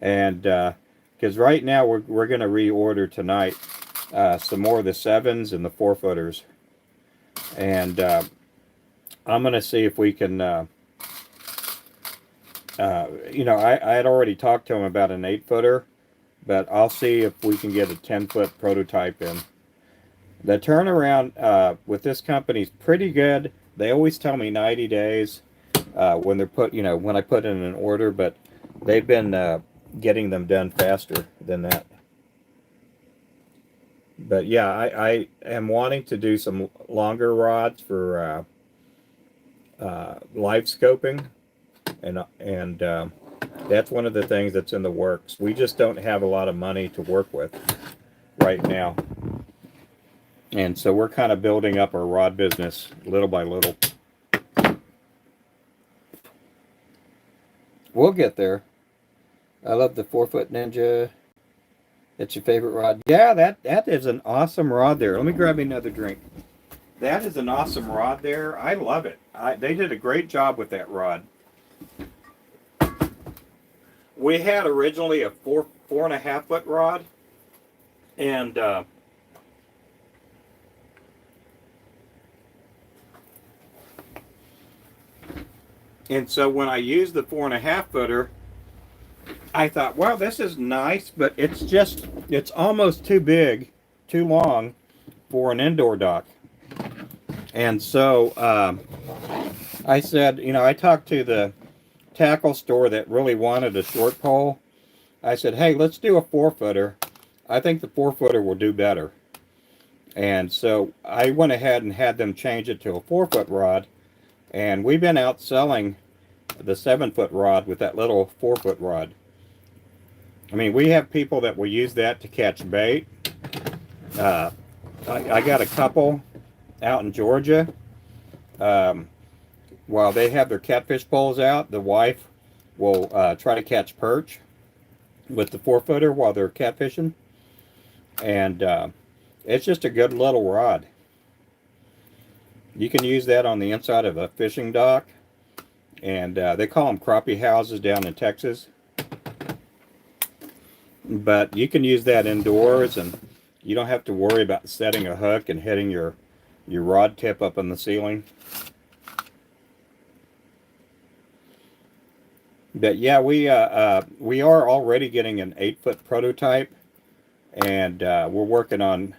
and because right now we're going to reorder tonight some more of the 7s and the 4 footers, and I'm going to see if we can. I had already talked to him about an 8 footer, but I'll see if we can get a 10 foot prototype in. The turnaround with this company is pretty good. They always tell me 90 days when when I put in an order, but they've been getting them done faster than that. But yeah, I am wanting to do some longer rods for live scoping, and that's one of the things that's in the works. We just don't have a lot of money to work with right now, and so we're kind of building up our rod business little by little. We'll get there. I love the 4-foot Ninja. It's your favorite rod? Yeah, that is an awesome rod there. Let me grab me another drink. That is an awesome rod there. I love it. They did a great job with that rod. We had originally a 4.5 foot rod, and so when I used the 4.5 footer, I thought, well, this is nice, but it's almost too big, too long for an indoor dock. And so I said, I talked to the tackle store that really wanted a short pole. I said, hey, let's do a 4-footer. I think the 4-footer will do better. And so I went ahead and had them change it to a 4-foot rod. And we've been out selling the 7-foot rod with that little 4-foot rod. I mean, we have people that will use that to catch bait. I got a couple out in Georgia. While they have their catfish poles out, the wife will try to catch perch with the 4-footer while they're catfishing. And it's just a good little rod. You can use that on the inside of a fishing dock. And they call them crappie houses down in Texas. but you can use that indoors, and you don't have to worry about setting a hook and hitting your rod tip up on the ceiling. But yeah, we are already getting an 8-foot prototype, and we're working on.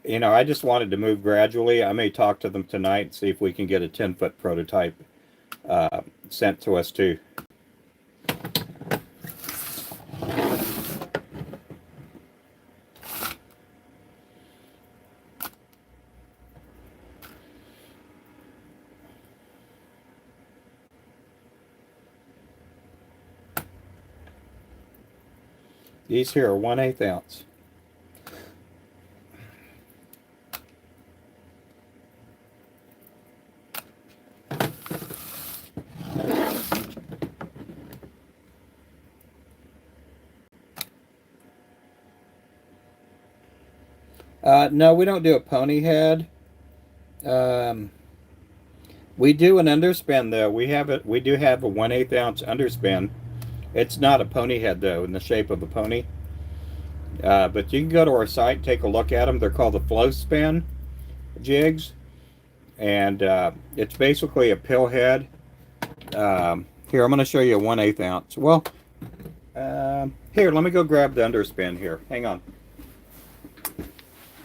You know, I just wanted to move gradually. I may talk to them tonight and see if we can get a 10-foot prototype sent to us too. These here are 1/8 ounce. No, we don't do a pony head. We do an underspin though. We do have a 1/8 ounce underspin. It's not a pony head though, in the shape of a pony. But you can go to our site, take a look at them. They're called the Flow Spin jigs, and it's basically a pill head. Here, I'm going to show you a 1/8 ounce. Well, here, let me go grab the underspin here. Hang on.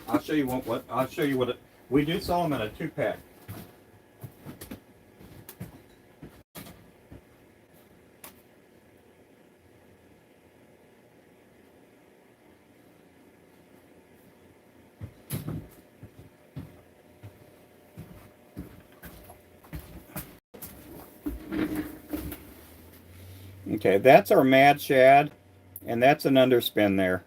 I'll show you what it. We do sell them in a 2-pack. Okay, that's our Mad Shad, and that's an underspin there.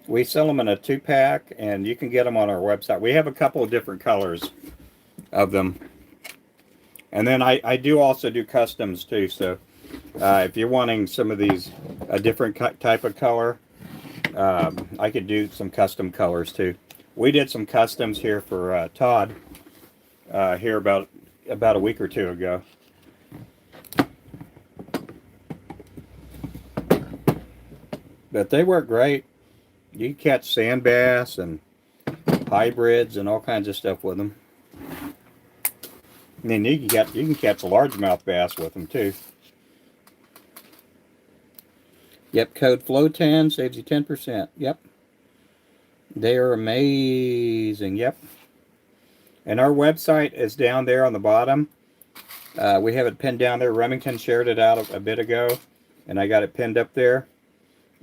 We sell them in a 2-pack, and you can get them on our website. We have a couple of different colors of them. And then I do also do customs too, so if you're wanting some of these, a different type of color, I could do some custom colors too. We did some customs here for Todd here about a week or two ago. But they work great. You can catch sand bass and hybrids and all kinds of stuff with them. And then you can catch largemouth bass with them too. Yep, code FLOW10 saves you 10%. Yep. They are amazing. Yep. And our website is down there on the bottom. We have it pinned down there. Remington shared it out a bit ago, and I got it pinned up there.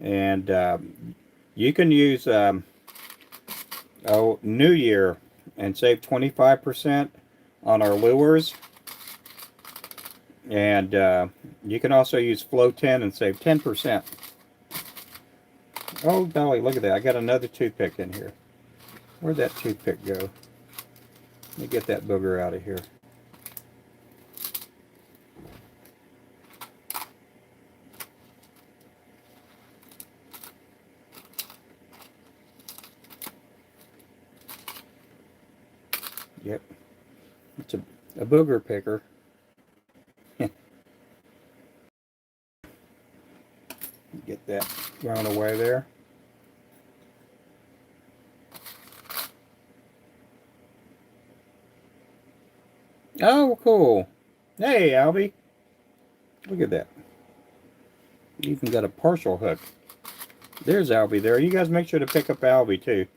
And you can use New Year and save 25% on our lures. And you can also use FLOW10 and save 10%. Oh, golly, look at that. I got another toothpick in here. Where'd that toothpick go? Let me get that booger out of here. Yep. It's a booger picker. Get that thrown away there. Oh, cool. Hey, Albie. Look at that. You even got a partial hook. There's Albie there. You guys make sure to pick up Albie too.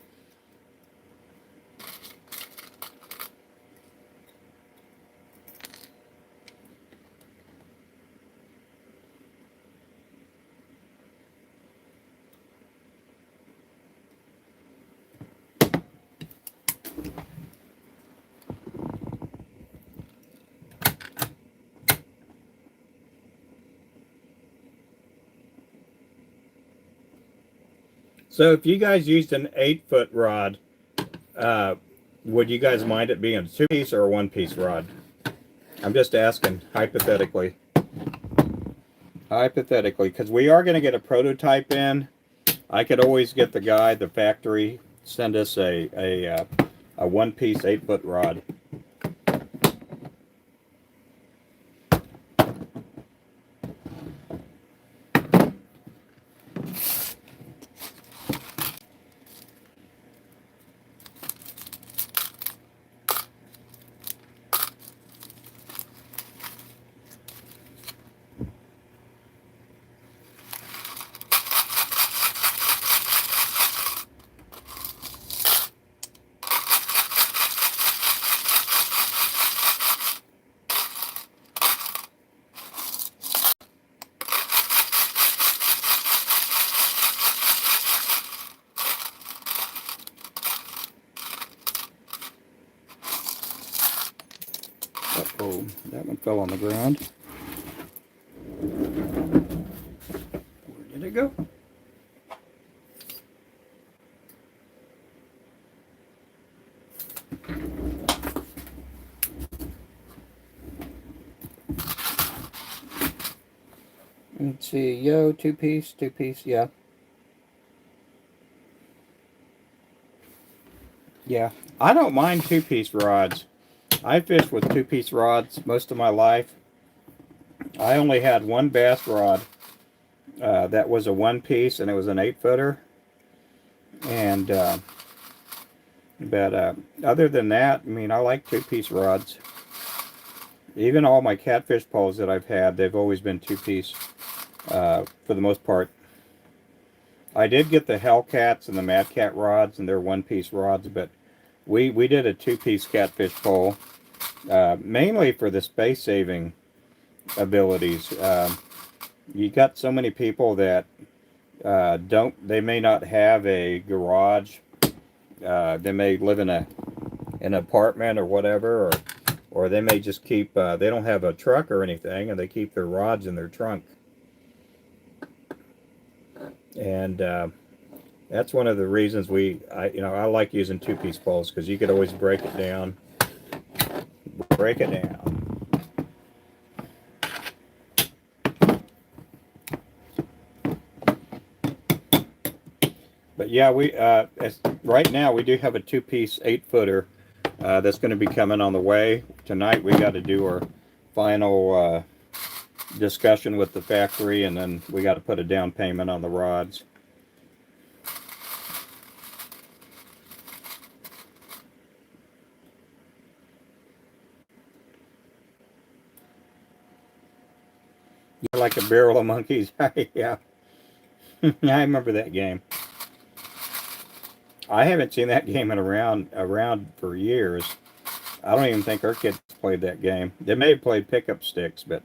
So if you guys used an 8-foot rod, would you guys mind it being a 2-piece or a 1-piece rod? I'm just asking, hypothetically. Hypothetically, because we are going to get a prototype in. I could always get the factory, send us a 1-piece 8-foot rod. That one fell on the ground. Where did it go? Let's see, yo, two piece, yeah. Yeah, I don't mind two-piece rods. I fished with two-piece rods most of my life. I only had one bass rod that was a one-piece, and it was an 8-footer. And but other than that, I mean, I like two-piece rods. Even all my catfish poles that I've had, they've always been two-piece for the most part. I did get the Hellcats and the Mad Cat rods, and they're one-piece rods, but we did a two-piece catfish pole, mainly for the space-saving abilities. You got so many people that they may not have a garage. They may live in an apartment or whatever, or they may just keep, they don't have a truck or anything, and they keep their rods in their trunk. And that's one of the reasons I like using two-piece poles, because you could always break it down. But yeah, right now we do have a two-piece 8-footer that's going to be coming on the way. Tonight we got to do our final discussion with the factory, and then we got to put a down payment on the rods. You like a barrel of monkeys? Yeah. I remember that game. I haven't seen that game around for years. I don't even think our kids played that game. They may have played pickup sticks, but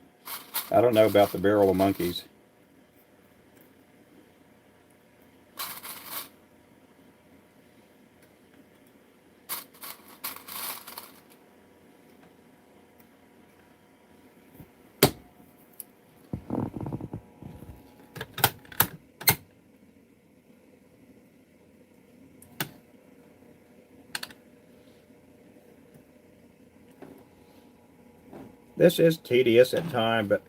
I don't know about the barrel of monkeys. This is tedious at times, but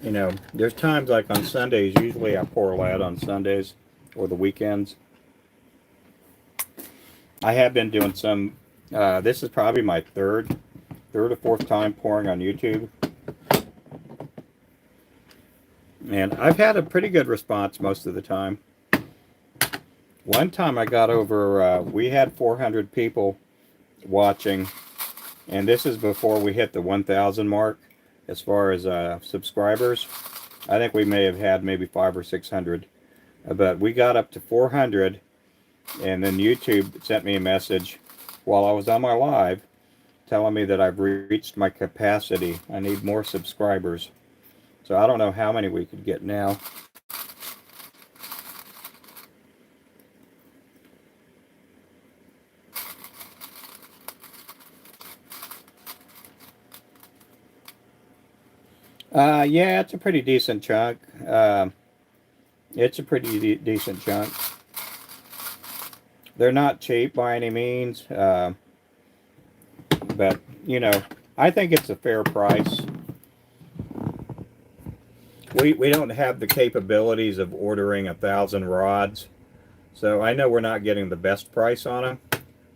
you know, there's times like on Sundays. Usually I pour lead on Sundays or the weekends. I have been doing some. This is probably my third or fourth time pouring on YouTube, and I've had a pretty good response most of the time. One time I got over. We had 400 people watching. And this is before we hit the 1,000 mark as far as subscribers. I think we may have had maybe 500 or 600. But we got up to 400. And then YouTube sent me a message while I was on my live telling me that I've reached my capacity. I need more subscribers. So I don't know how many we could get now. Yeah, it's a pretty decent chunk. It's a pretty decent chunk. They're not cheap by any means, but you know, I think it's a fair price. We don't have the capabilities of ordering 1,000 rods, so I know we're not getting the best price on them.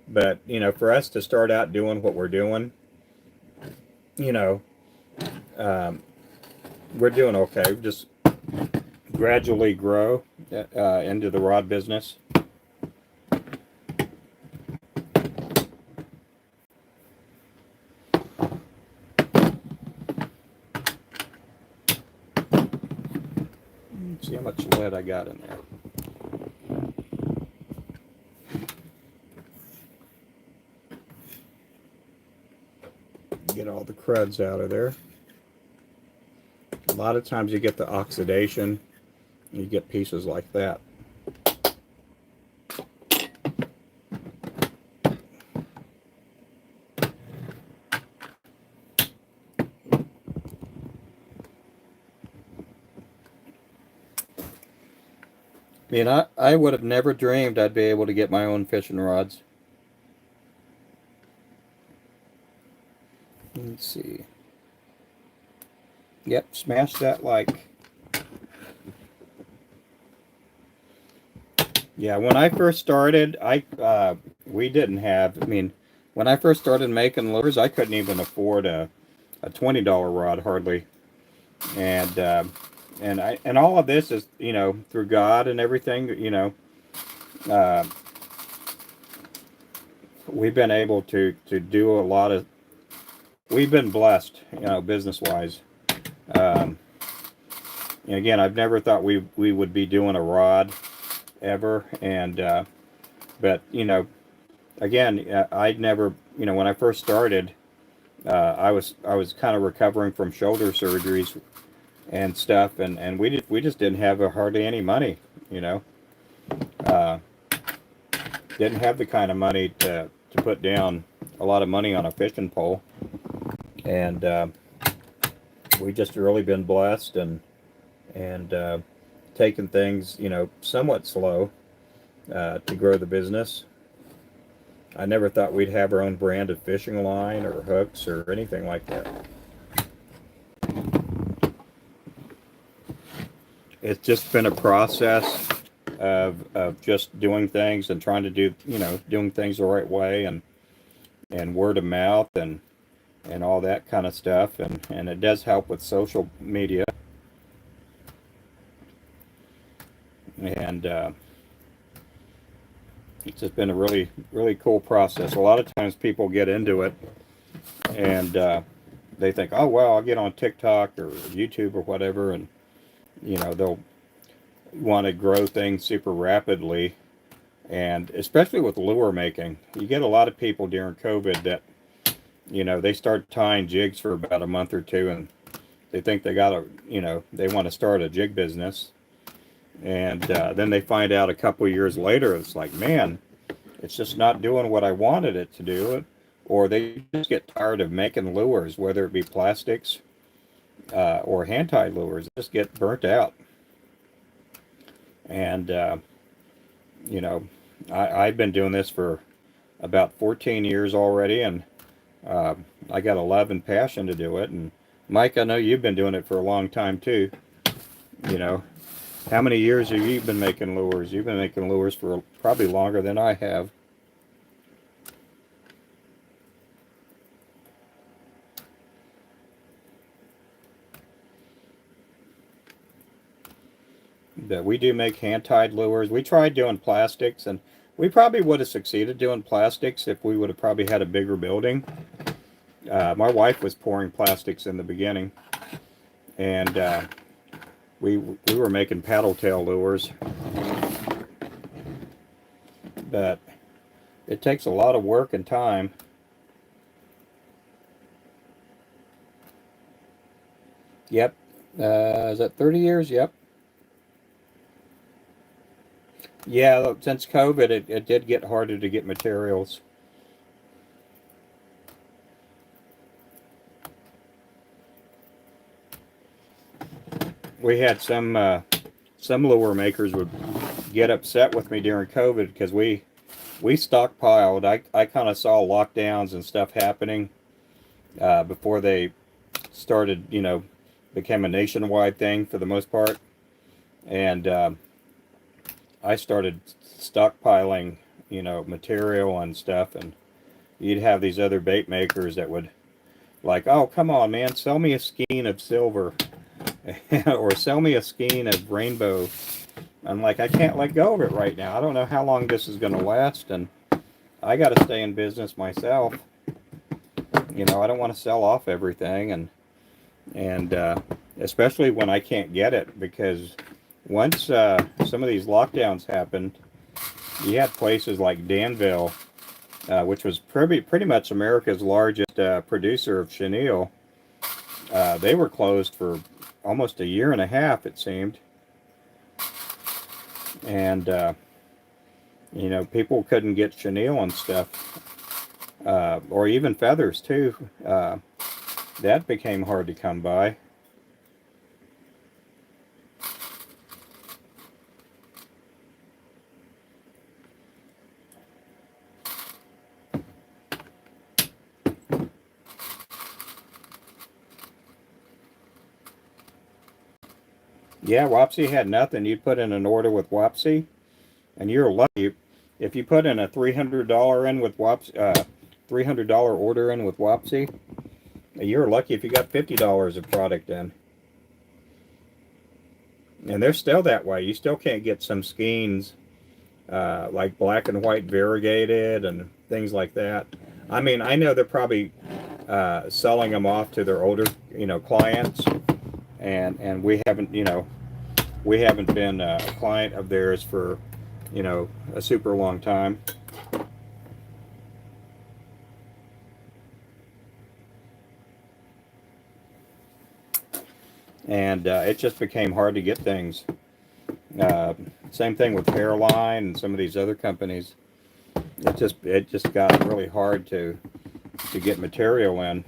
But you know, for us to start out doing what we're doing, you know, we're doing okay. We just gradually grow into the rod business. Let's see how much lead I got in there. Get all the cruds out of there. A lot of times you get the oxidation, you get pieces like that. I mean, I would have never dreamed I'd be able to get my own fishing rods. Let's see. Yep, smash that like. Yeah, when I first started, we didn't have. I mean, when I first started making lures, I couldn't even afford a $20 rod hardly, and and all of this is through God and everything. Uh, we've been able to do a lot of. We've been blessed, business wise. Um, and again, I've never thought we would be doing a rod ever, and but again, I'd never, when I first started, I was kind of recovering from shoulder surgeries and stuff, and we just didn't have hardly any money, you know, uh, didn't have the kind of money to put down a lot of money on a fishing pole, and we just really been blessed and taking things, somewhat slow to grow the business. I never thought we'd have our own brand of fishing line or hooks or anything like that. It's just been a process of just doing things and trying to do, doing things the right way and word of mouth and all that kind of stuff. And it does help with social media. And it's just been a really, really cool process. A lot of times people get into it and they think, oh, well, I'll get on TikTok or YouTube or whatever, and they'll want to grow things super rapidly. And especially with lure making, you get a lot of people during COVID that they start tying jigs for about a month or two, and they think they got they want to start a jig business, and then they find out a couple of years later it's like, man, it's just not doing what I wanted it to do. Or they just get tired of making lures, whether it be plastics or hand-tied lures, just get burnt out. And you know, I've been doing this for about 14 years already, and uh, I got a love and passion to do it. And Mike, I know you've been doing it for a long time too. You know, how many years have you been making lures? You've been making lures for probably longer than I have. But we do make hand-tied lures. We tried doing plastics, and we probably would have succeeded doing plastics if we would have probably had a bigger building. My wife was pouring plastics in the beginning, and we were making paddle tail lures, but it takes a lot of work and time. Yep. Is that 30 years? Yep. Yeah, since COVID, it did get harder to get materials. We had some lure makers would get upset with me during COVID because we stockpiled. I kind of saw lockdowns and stuff happening before they started, became a nationwide thing for the most part. And I started stockpiling, material and stuff. And you'd have these other bait makers that would, like, oh, come on, man, sell me a skein of silver or sell me a skein of rainbow. I'm like, I can't let go of it right now. I don't know how long this is going to last. And I got to stay in business myself. I don't want to sell off everything, and especially when I can't get it, because once some of these lockdowns happened, you had places like Danville, which was pretty much America's largest producer of chenille. They were closed for almost a year and a half, it seemed, and people couldn't get chenille and stuff, or even feathers too. That became hard to come by. Yeah, Wapsi had nothing. You put in an order with Wapsi, and you're lucky if you put in a $300 in with Wapsi, $300 order in with Wapsi. You're lucky if you got $50 of product in. And they're still that way. You still can't get some skeins like black and white variegated and things like that. I mean, I know they're probably selling them off to their older, clients, and we haven't, we haven't been a client of theirs for, a super long time. And it just became hard to get things. Uh, Same thing with Hairline and some of these other companies. It just got really hard to get material in.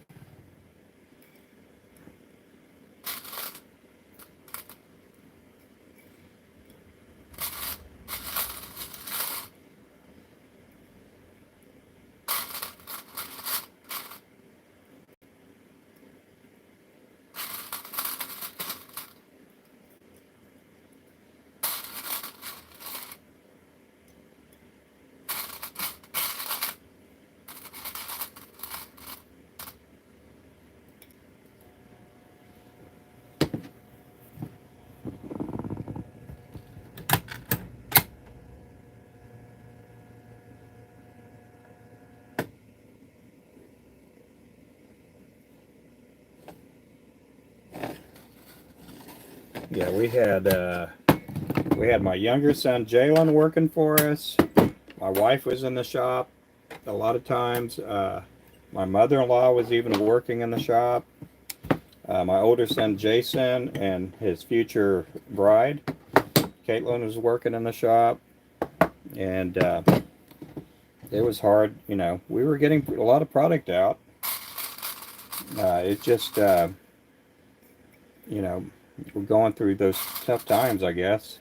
Yeah, we had my younger son Jalen working for us. My wife was in the shop a lot of times. My mother-in-law was even working in the shop. My older son Jason and his future bride Caitlin was working in the shop, and it was hard. We were getting a lot of product out. It just, we're going through those tough times, I guess.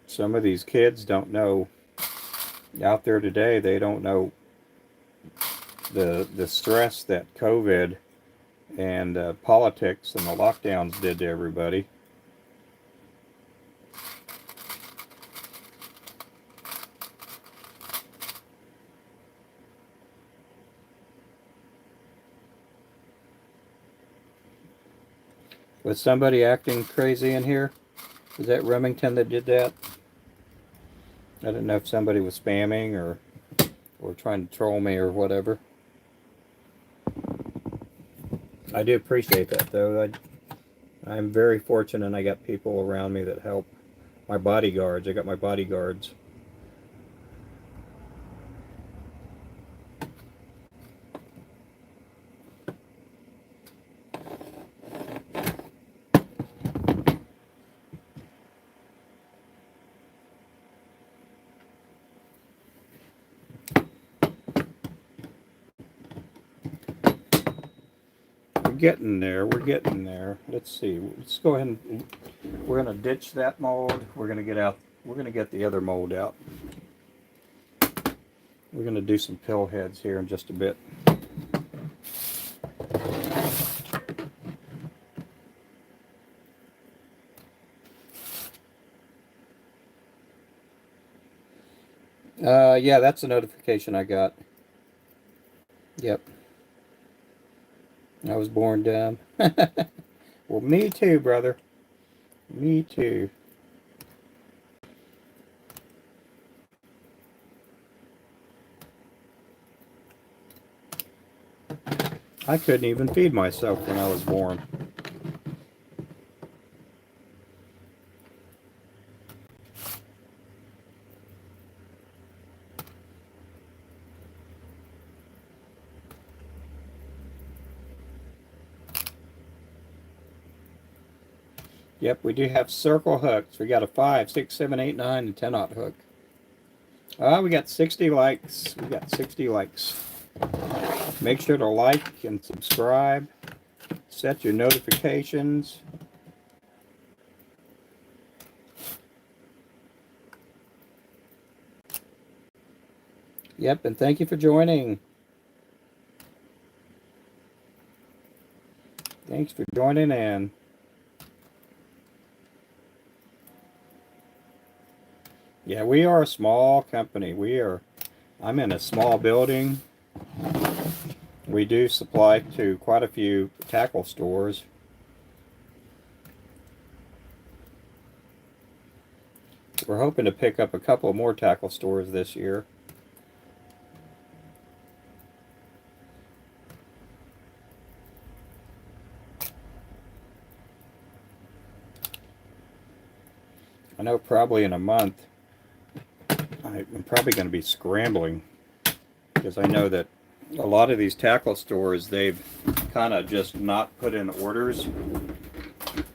Some of these kids don't know out there today. They don't know the stress that COVID and politics and the lockdowns did to everybody. Was somebody acting crazy in here? Was that Remington that did that? I didn't know if somebody was spamming or trying to troll me or whatever. I do appreciate that, though. I'm very fortunate I got people around me that help. My bodyguards. I got my bodyguards. We're getting there. We're getting there. Let's see. Let's go ahead and we're going to ditch that mold. We're going to get out. We're going to get the other mold out. We're going to do some pill heads here in just a bit. Yeah, that's a notification I got. Yep. I was born dumb. Well, me too, brother. Me too. I couldn't even feed myself when I was born. Yep, we do have circle hooks. We got a 5, 6, 7, 8, 9, and 10-aught hook. We got 60 likes. We got 60 likes. Make sure to like and subscribe. Set your notifications. Yep, and thank you for joining. Thanks for joining in. Yeah, we are a small company. I'm in a small building. We do supply to quite a few tackle stores. We're hoping to pick up a couple more tackle stores this year. I know probably in a month I'm probably going to be scrambling, because I know that a lot of these tackle stores, they've kind of just not put in orders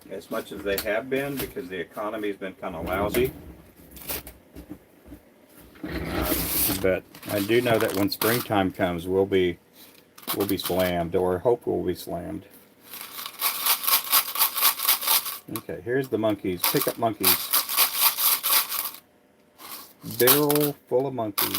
as much as they have been because the economy's been kind of lousy. But I do know that when springtime comes, we'll be slammed, or hope we'll be slammed. Okay, here's the monkeys. Pick up monkeys. Barrel full of monkeys.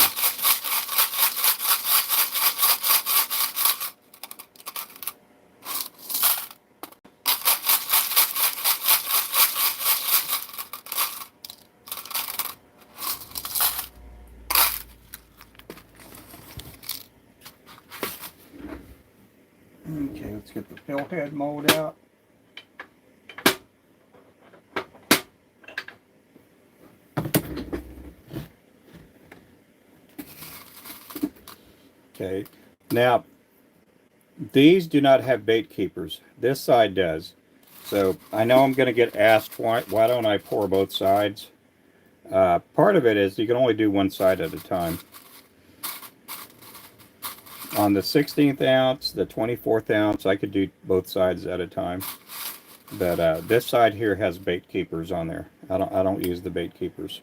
Okay, let's get the pill head mold out. Okay, now these do not have bait keepers. This side does. So I know I'm going to get asked why don't I pour both sides. Part of it is you can only do one side at a time. On the 16th ounce, the 24th ounce, I could do both sides at a time. But this side here has bait keepers on there. I don't use the bait keepers.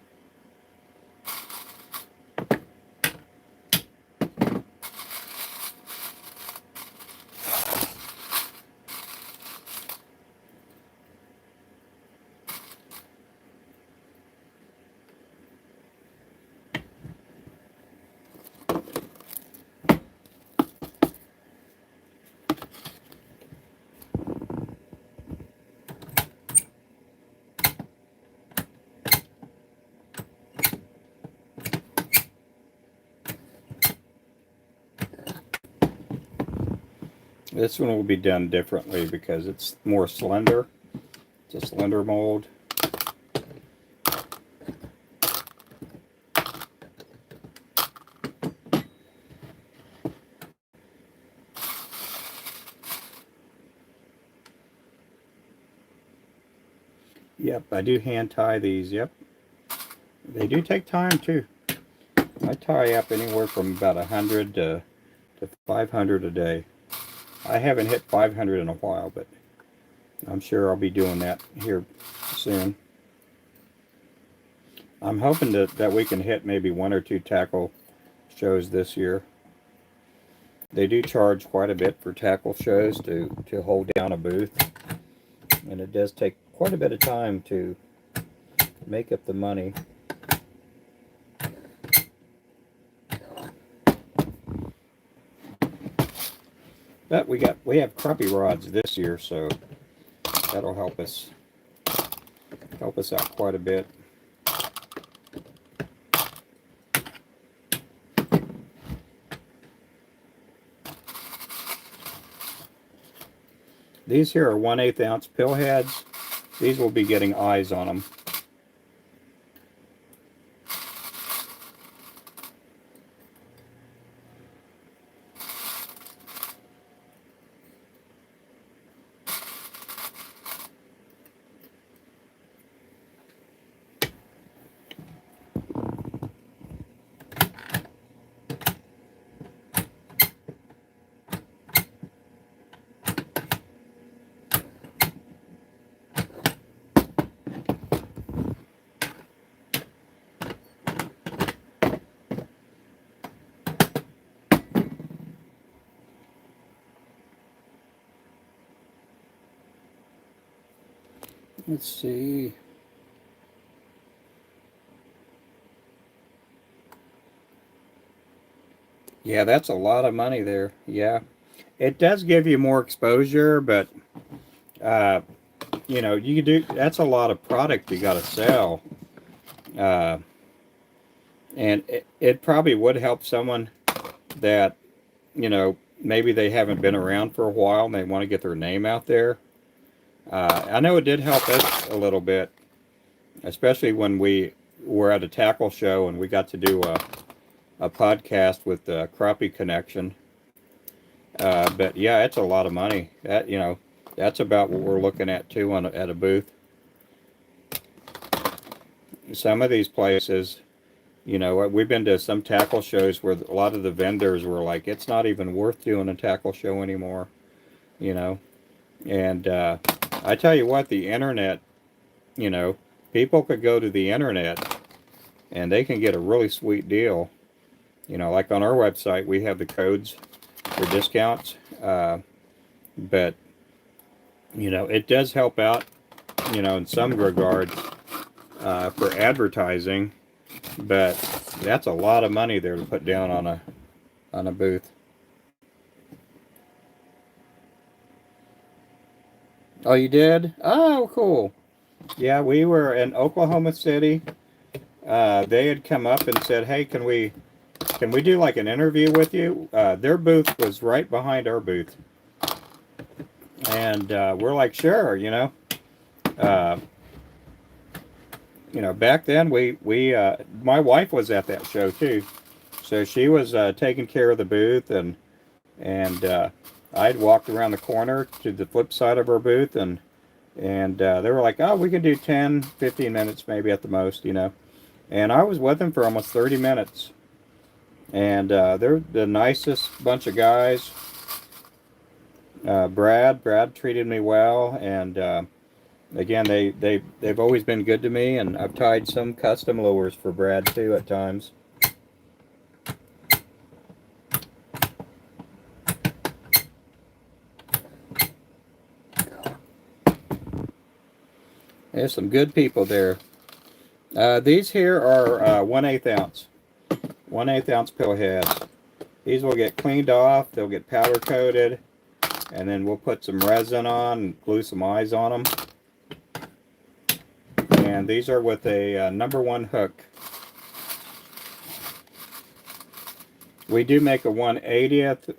This one will be done differently because it's more slender. It's a slender mold. Yep, I do hand tie these. Yep. They do take time too. I tie up anywhere from about 100 to 500 a day. I haven't hit 500 in a while, but I'm sure I'll be doing that here soon. I'm hoping that we can hit maybe 1 or 2 tackle shows this year. They do charge quite a bit for tackle shows to hold down a booth, and it does take quite a bit of time to make up the money. But we have crappie rods this year, so that'll help us out quite a bit. These here are 1/8 ounce pill heads. These will be getting eyes on them. Let's see. Yeah, that's a lot of money there. Yeah. It does give you more exposure, but you know, that's a lot of product you got to sell. And it probably would help someone that, you know, maybe they haven't been around for a while and they want to get their name out there. I know it did help us a little bit, especially when we were at a tackle show and we got to do a podcast with the Crappie Connection. But yeah, it's a lot of money. That, you know, that's about what we're looking at too at a booth. Some of these places, you know, we've been to some tackle shows where a lot of the vendors were like, it's not even worth doing a tackle show anymore, you know. And I tell you what, the internet, you know, people could go to the internet and they can get a really sweet deal. You know, like on our website, we have the codes for discounts. But, you know, it does help out, you know, in some regards for advertising. But that's a lot of money there to put down on a booth. Oh, you did? Oh, cool. Yeah, we were in Oklahoma City. They had come up and said, "Hey, can we do like an interview with you?" Their booth was right behind our booth, and we're like, "Sure," you know. Uh, you know, back then we my wife was at that show too, so she was taking care of the booth, and I'd walked around the corner to the flip side of our booth, and they were like, "Oh, we can do 10, 15 minutes maybe at the most," you know. And I was with them for almost 30 minutes. And they're the nicest bunch of guys. Brad treated me well, and again, they've always been good to me, and I've tied some custom lures for Brad too at times. There's some good people there. These here are 1/8 ounce, 1/8 ounce pill heads. These will get cleaned off. They'll get powder coated, and then we'll put some resin on and glue some eyes on them. And these are with a #1 hook. We do make a 1/80th,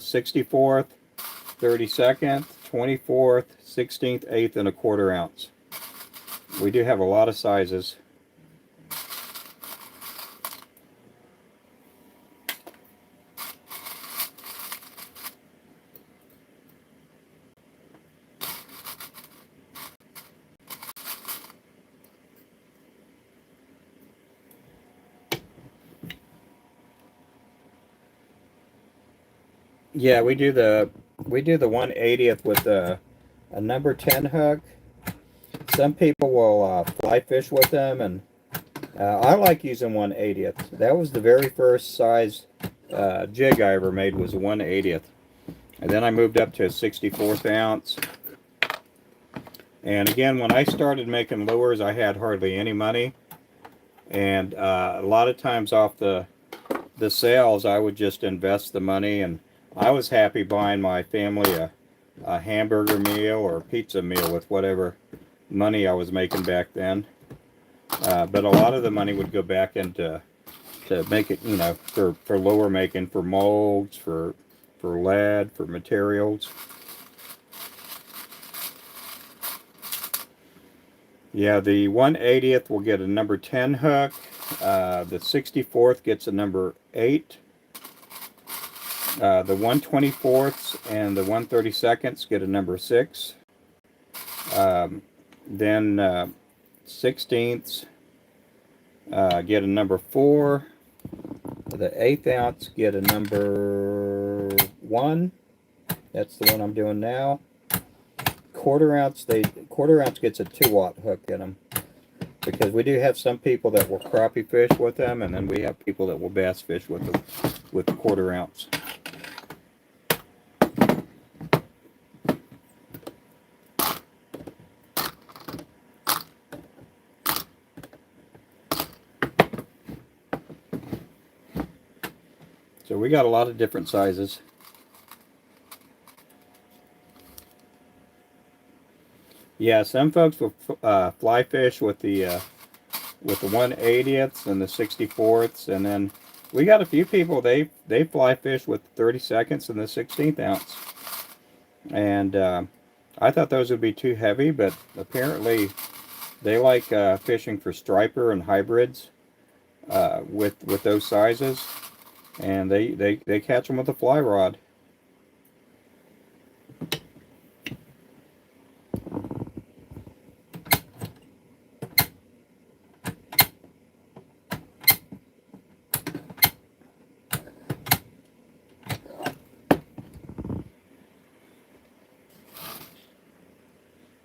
64th, 32nd, 24th, 16th, 1/8, and 1/4 ounce. We do have a lot of sizes. Yeah, we do the 1/80th with a #10 hook. Some people will fly fish with them, and I like using 1/80th. That was the very first size jig I ever made, was a 1/80th, and then I moved up to a 64th ounce. And again, when I started making lures, I had hardly any money, and a lot of times off the sales, I would just invest the money, and I was happy buying my family a hamburger meal or pizza meal with whatever money I was making back then. But a lot of the money would go back into to make it, you know, for lure making, for molds, for lead, for materials. Yeah, the 1/80th will get a #10 hook. The 64th gets a #8. The 1/24ths and the 1/32nds get a #6. Then 16ths get a #4. The 1/8 ounce get a #1. That's the one I'm doing now. 1/4 ounce, 1/4 ounce gets a 2-watt hook in them, because we do have some people that will crappie fish with them, and then we have people that will bass fish with the 1/4 ounce. So we got a lot of different sizes. Yeah, some folks will fly fish with the with the 1/80ths and the 64ths, and then we got a few people, they fly fish with 32nds and the 16th ounce. And I thought those would be too heavy, but apparently they like fishing for striper and hybrids with those sizes, and they catch them with a fly rod.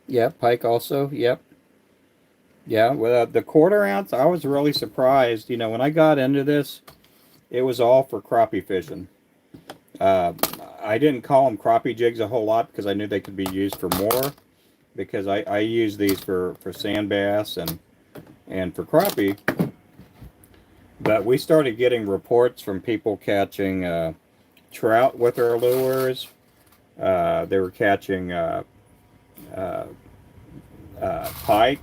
Yep, pike also. Yep. Yeah, well, the 1/4 ounce, I was really surprised. You know, when I got into this, it was all for crappie fishing. Uh, I didn't call them crappie jigs a whole lot because I knew they could be used for more. Because I use these for sand bass and for crappie. But we started getting reports from people catching trout with our lures. They were catching uh, pike.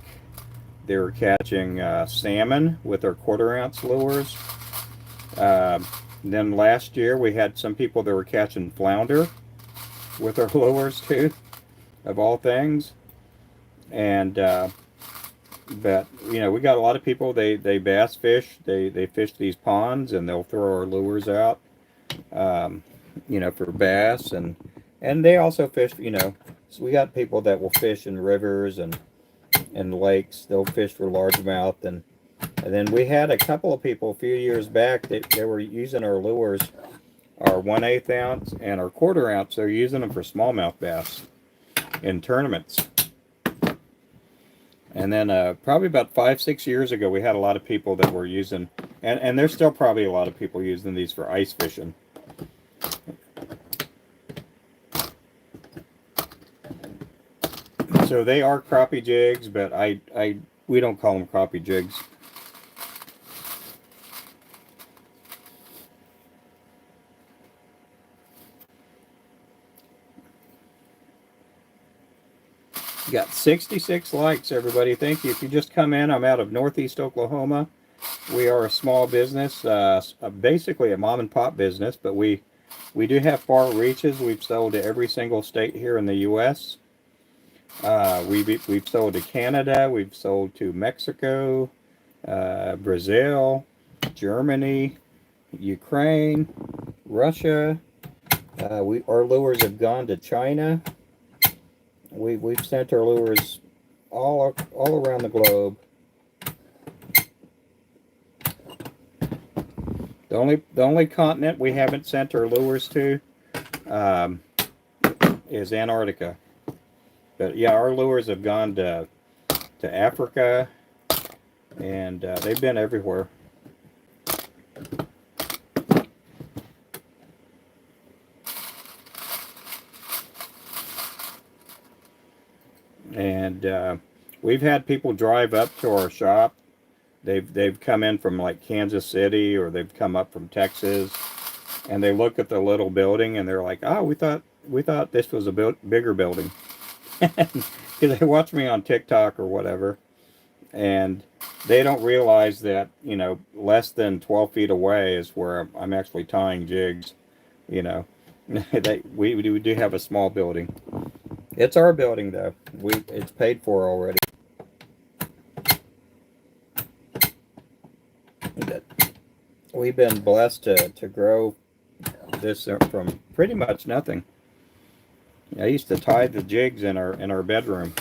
They were catching salmon with our 1/4 ounce lures. Then last year we had some people that were catching flounder with our lures too, of all things. And but you know, we got a lot of people, they bass fish, they fish these ponds, and they'll throw our lures out, you know, for bass, and they also fish, you know. So we got people that will fish in rivers and lakes. They'll fish for largemouth, and then we had a couple of people a few years back that they were using our lures, our 1/8 ounce and our 1/4 ounce. They're using them for smallmouth bass in tournaments. And then probably about 5-6 years ago, we had a lot of people that were using, and there's still probably a lot of people using these for ice fishing. So they are crappie jigs, but we don't call them crappie jigs. Got 66 likes, everybody. Thank you. If you just come in, I'm out of Northeast Oklahoma. We are a small business, basically a mom and pop business, but we do have far reaches. We've sold to every single state here in the U.S. We've sold to Canada. We've sold to Mexico, Brazil, Germany, Ukraine, Russia. Our lures have gone to China. We've sent our lures all around the globe. The only continent we haven't sent our lures to is Antarctica. But yeah, our lures have gone to Africa, and they've been everywhere. And we've had people drive up to our shop. They've come in from like Kansas City, or they've come up from Texas, and they look at the little building and they're like, "Oh, we thought this was a bigger building," because they watch me on TikTok or whatever, and they don't realize that, you know, less than 12 feet away is where I'm actually tying jigs. You know, we do have a small building. It's our building though. It's paid for already. We've been blessed to grow this from pretty much nothing. I used to tie the jigs in our bedroom.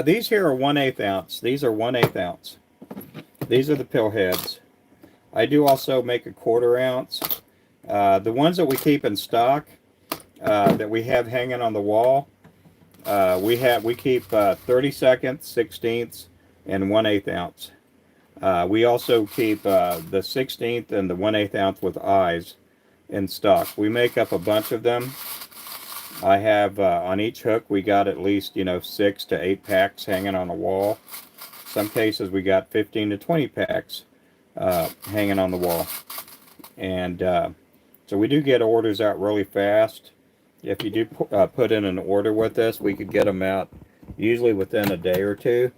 These here are 1/8 ounce. These are 1/8 ounce. These are the pill heads. I do also make a 1/4 ounce. The ones that we keep in stock, that we have hanging on the wall, we keep 32nds, 16ths, and 1/8 ounce. We also keep the 16th and the 1/8 ounce with eyes in stock. We make up a bunch of them. I have on each hook we got at least, you know, 6 to 8 packs hanging on the wall. Some cases we got 15 to 20 packs hanging on the wall. And so we do get orders out really fast. if you do put in an order with us, we could get them out usually within a day or two.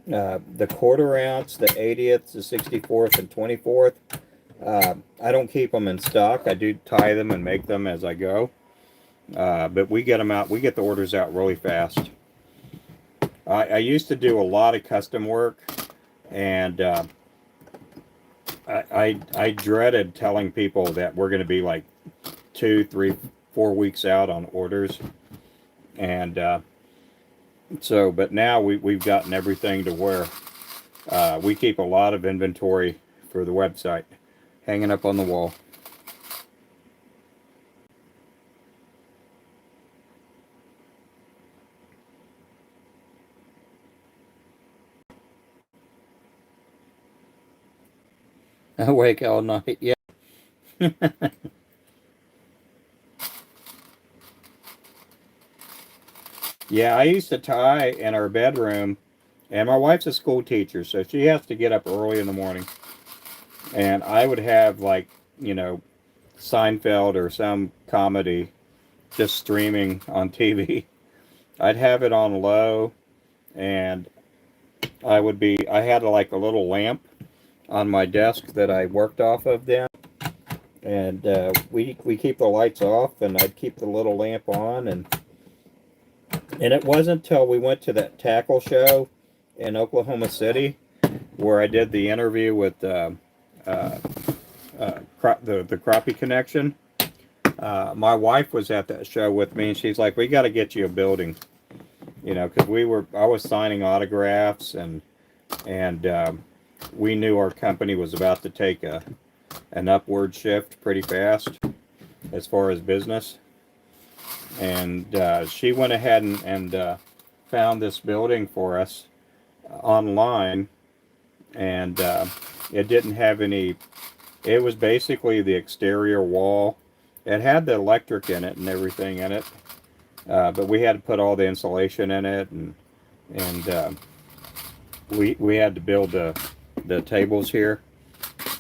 The quarter ounce, the 80th, the 64th, and 24th, I don't keep them in stock. I do tie them and make them as I go. But we get them out, we get the orders out really fast. I used to do a lot of custom work, and I dreaded telling people that we're going to be like 2, 3, 4 weeks out on orders. And but now we've gotten everything to where we keep a lot of inventory for the website hanging up on the wall. Awake all night, yeah. Yeah, I used to tie in our bedroom, and my wife's a school teacher, so she has to get up early in the morning. And I would have, like, you know, Seinfeld or some comedy just streaming on TV. I'd have it on low, and I had like a little lamp on my desk that I worked off of then. And we keep the lights off, and I'd keep the little lamp on, and it wasn't until we went to that tackle show in Oklahoma City where I did the interview with the Crappie Connection. My wife was at that show with me, and she's like, "We got to get you a building," you know, because I was signing autographs, and we knew our company was about to take an upward shift pretty fast as far as business. And she went ahead and found this building for us online, and it didn't have any. It was basically the exterior wall. It had the electric in it and everything in it, but we had to put all the insulation in it, and we had to build the tables here.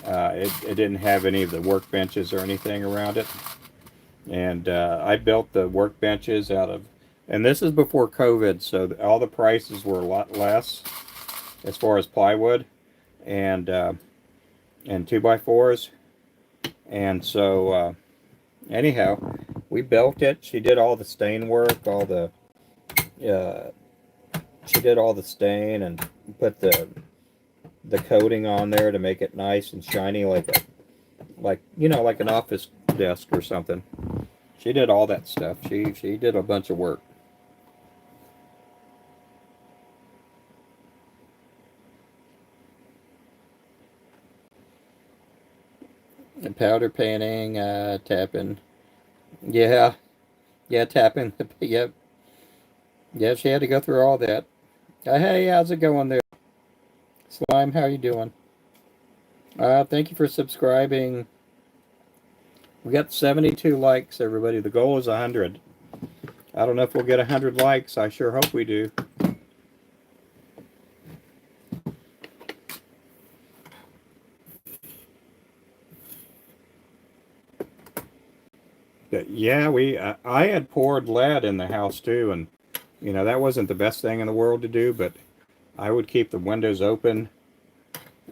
It didn't have any of the workbenches or anything around it. And I built the workbenches out of, and this is before COVID, so all the prices were a lot less as far as plywood and 2x4s. And so anyhow, we built it. She did all the stain work, she did all the stain and put the coating on there to make it nice and shiny, like an office desk or something. She did all that stuff. She did a bunch of work. And powder painting, tapping. Yeah, yeah, tapping. Yep, yeah. She had to go through all that. Hey, how's it going there, Slime? How you doing? Thank you for subscribing. We got 72 likes, everybody. The goal is 100. I don't know if we'll get 100 likes. I sure hope we do. But yeah, I had poured lead in the house too, and you know that wasn't the best thing in the world to do, but I would keep the windows open,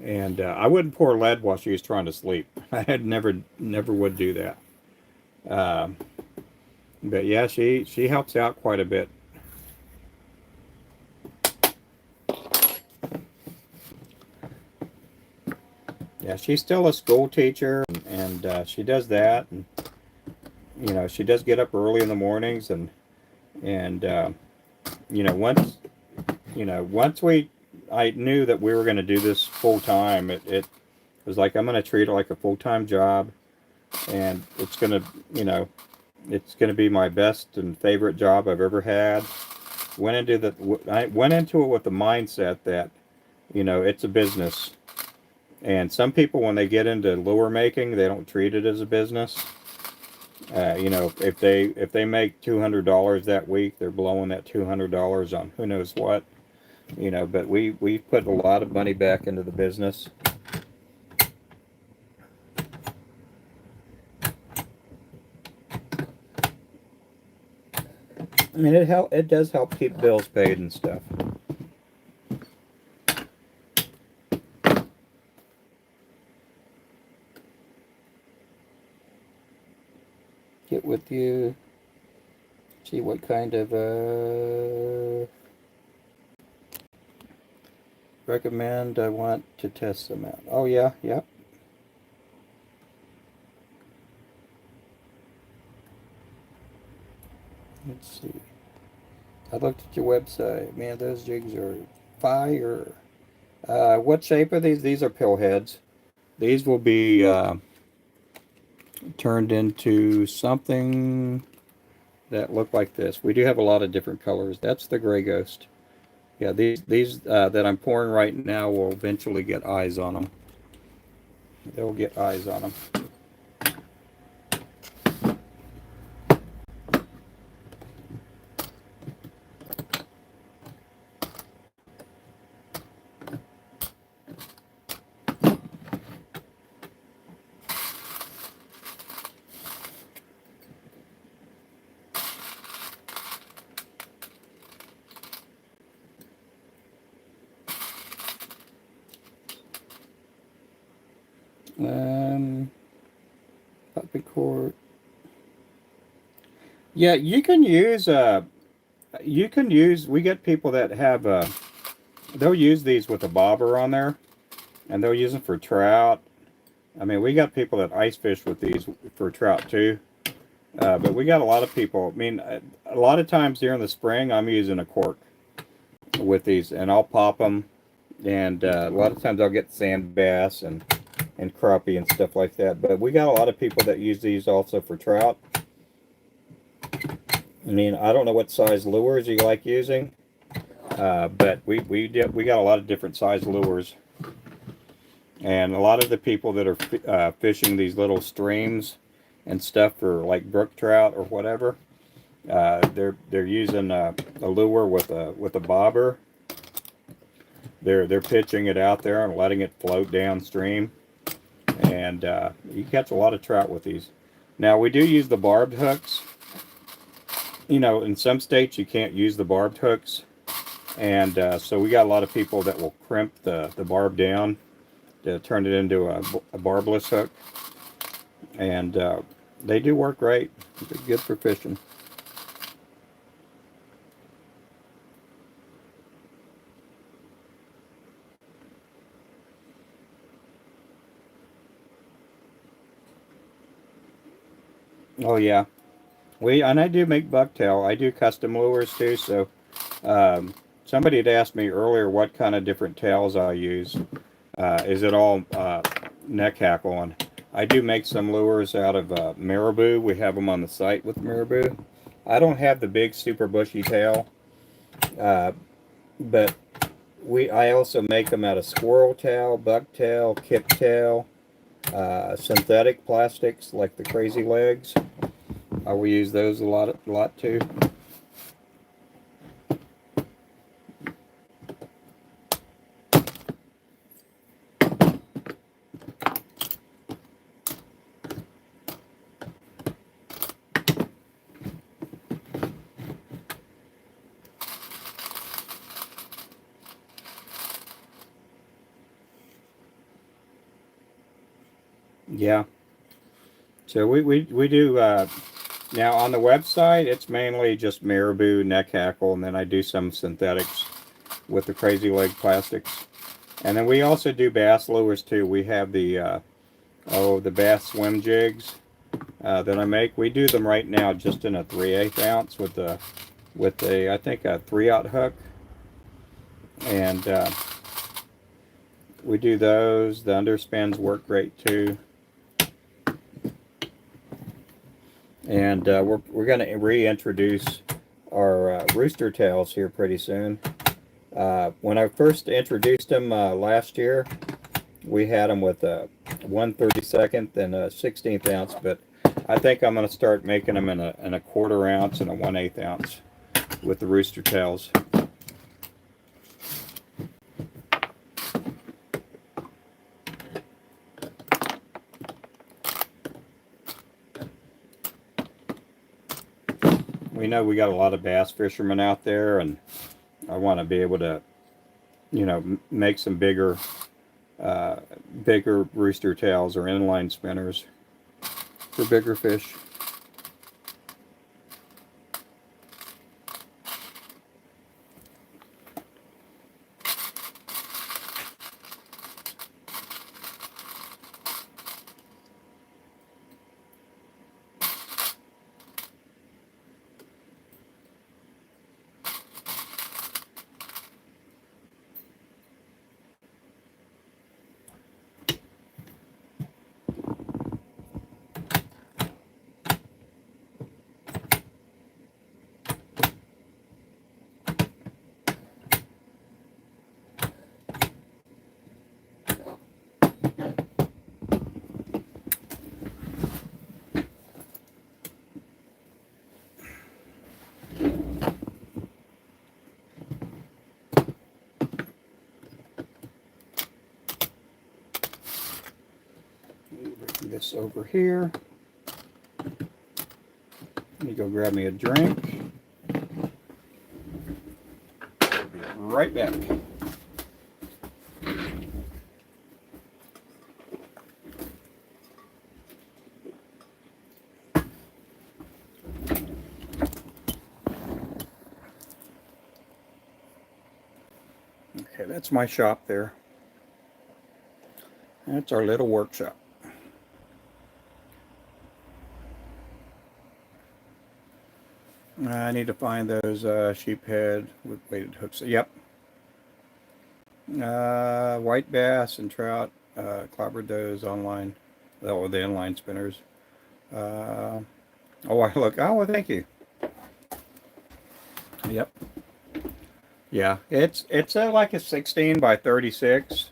and I wouldn't pour lead while she was trying to sleep. I had never would do that. But yeah, she helps out quite a bit. Yeah, she's still a school teacher, and she does that, and you know she does get up early in the mornings, and you know once I knew that we were going to do this full time. It was like, I'm going to treat it like a full-time job, and it's going to, you know, it's going to be my best and favorite job I've ever had. I went into it with the mindset that, you know, it's a business. And some people, when they get into lure making, they don't treat it as a business. You know, if they make $200 that week, they're blowing that $200 on who knows what. You know, but we put a lot of money back into the business. I mean, it does help keep bills paid and stuff. Get with you. See what kind of recommend I want to test them out. Oh yeah, yeah. Let's see. I looked at your website. Man, those jigs are fire. What shape are these? These are pill heads. These will be turned into something that look like this. We do have a lot of different colors. That's the gray ghost. Yeah, these that I'm pouring right now will eventually get eyes on them. They'll get eyes on them. Puppy court. Yeah, you can use, we get people that have, they'll use these with a bobber on there, and they'll use them for trout. I mean, we got people that ice fish with these for trout too. But we got a lot of people, I mean, a lot of times during the spring, I'm using a cork with these, and I'll pop them, and a lot of times I'll get sand bass and crappie and stuff like that. But we got a lot of people that use these also for trout. I mean, I don't know what size lures you like using, but we got a lot of different size lures, and a lot of the people that are fishing these little streams and stuff for like brook trout or whatever, they're using a lure with a bobber. They're pitching it out there and letting it float downstream, and you catch a lot of trout with these. Now we do use the barbed hooks. You know, in some states you can't use the barbed hooks, and so we got a lot of people that will crimp the barb down to turn it into a barbless hook, and they do work great. They're good for fishing. Oh yeah, and I do make bucktail. I do custom lures too. So somebody had asked me earlier what kind of different tails I use. Is it all neck hackle? And I do make some lures out of marabou. We have them on the site with marabou. I don't have the big super bushy tail, uh, but I also make them out of squirrel tail, bucktail, kicktail, synthetic plastics like the crazy legs. I will use those a lot too. Yeah. So we do now on the website. It's mainly just marabou, neck hackle, and then I do some synthetics with the crazy leg plastics. And then we also do bass lures too. We have the bass swim jigs that I make. We do them right now just in a 3/8 ounce with a I think a 3/0 hook, and we do those. The underspans work great too. And we're going to reintroduce our rooster tails here pretty soon. When I first introduced them last year, we had them with a 1/32 and a 1/16 ounce, but I think I'm going to start making them in a 1/4 ounce and a 1/8 ounce with the rooster tails. we know we got a lot of bass fishermen out there, and I want to be able to, you know, make some bigger rooster tails or inline spinners for bigger fish. Bring this over here. Let me go grab me a drink. I'll be right back. Okay, that's my shop there. That's our little workshop. I need to find those sheephead with weighted hooks. Yep. White bass and trout. Clobbered those online. Oh, the inline spinners. Oh, I look. Oh, well, thank you. Yep. Yeah, it's like a 16 by 36,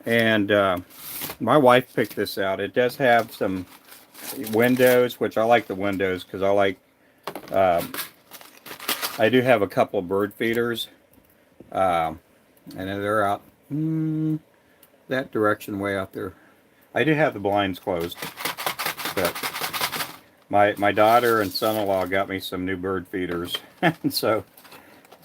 and my wife picked this out. It does have some windows, which I like the windows because I like. I do have a couple of bird feeders, and they're out that direction, way out there. I do have the blinds closed, but my daughter and son-in-law got me some new bird feeders, and so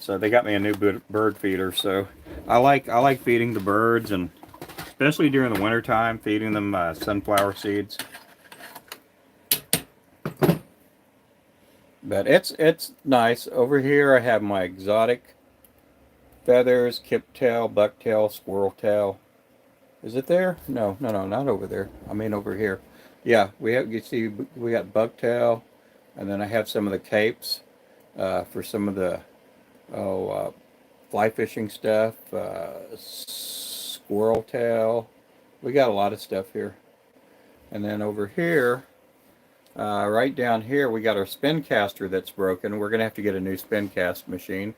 they got me a new bird feeder. So I like feeding the birds, and especially during the winter time, feeding them sunflower seeds. But it's nice. Over here I have my exotic feathers, kiptail, bucktail, squirrel tail. Is it there? No, not over there. I mean over here. Yeah, we have. You see, we got bucktail, and then I have some of the capes for some of the fly fishing stuff. Squirrel tail. We got a lot of stuff here. And then over here. Right down here we got our spin caster that's broken. We're gonna have to get a new spin cast machine,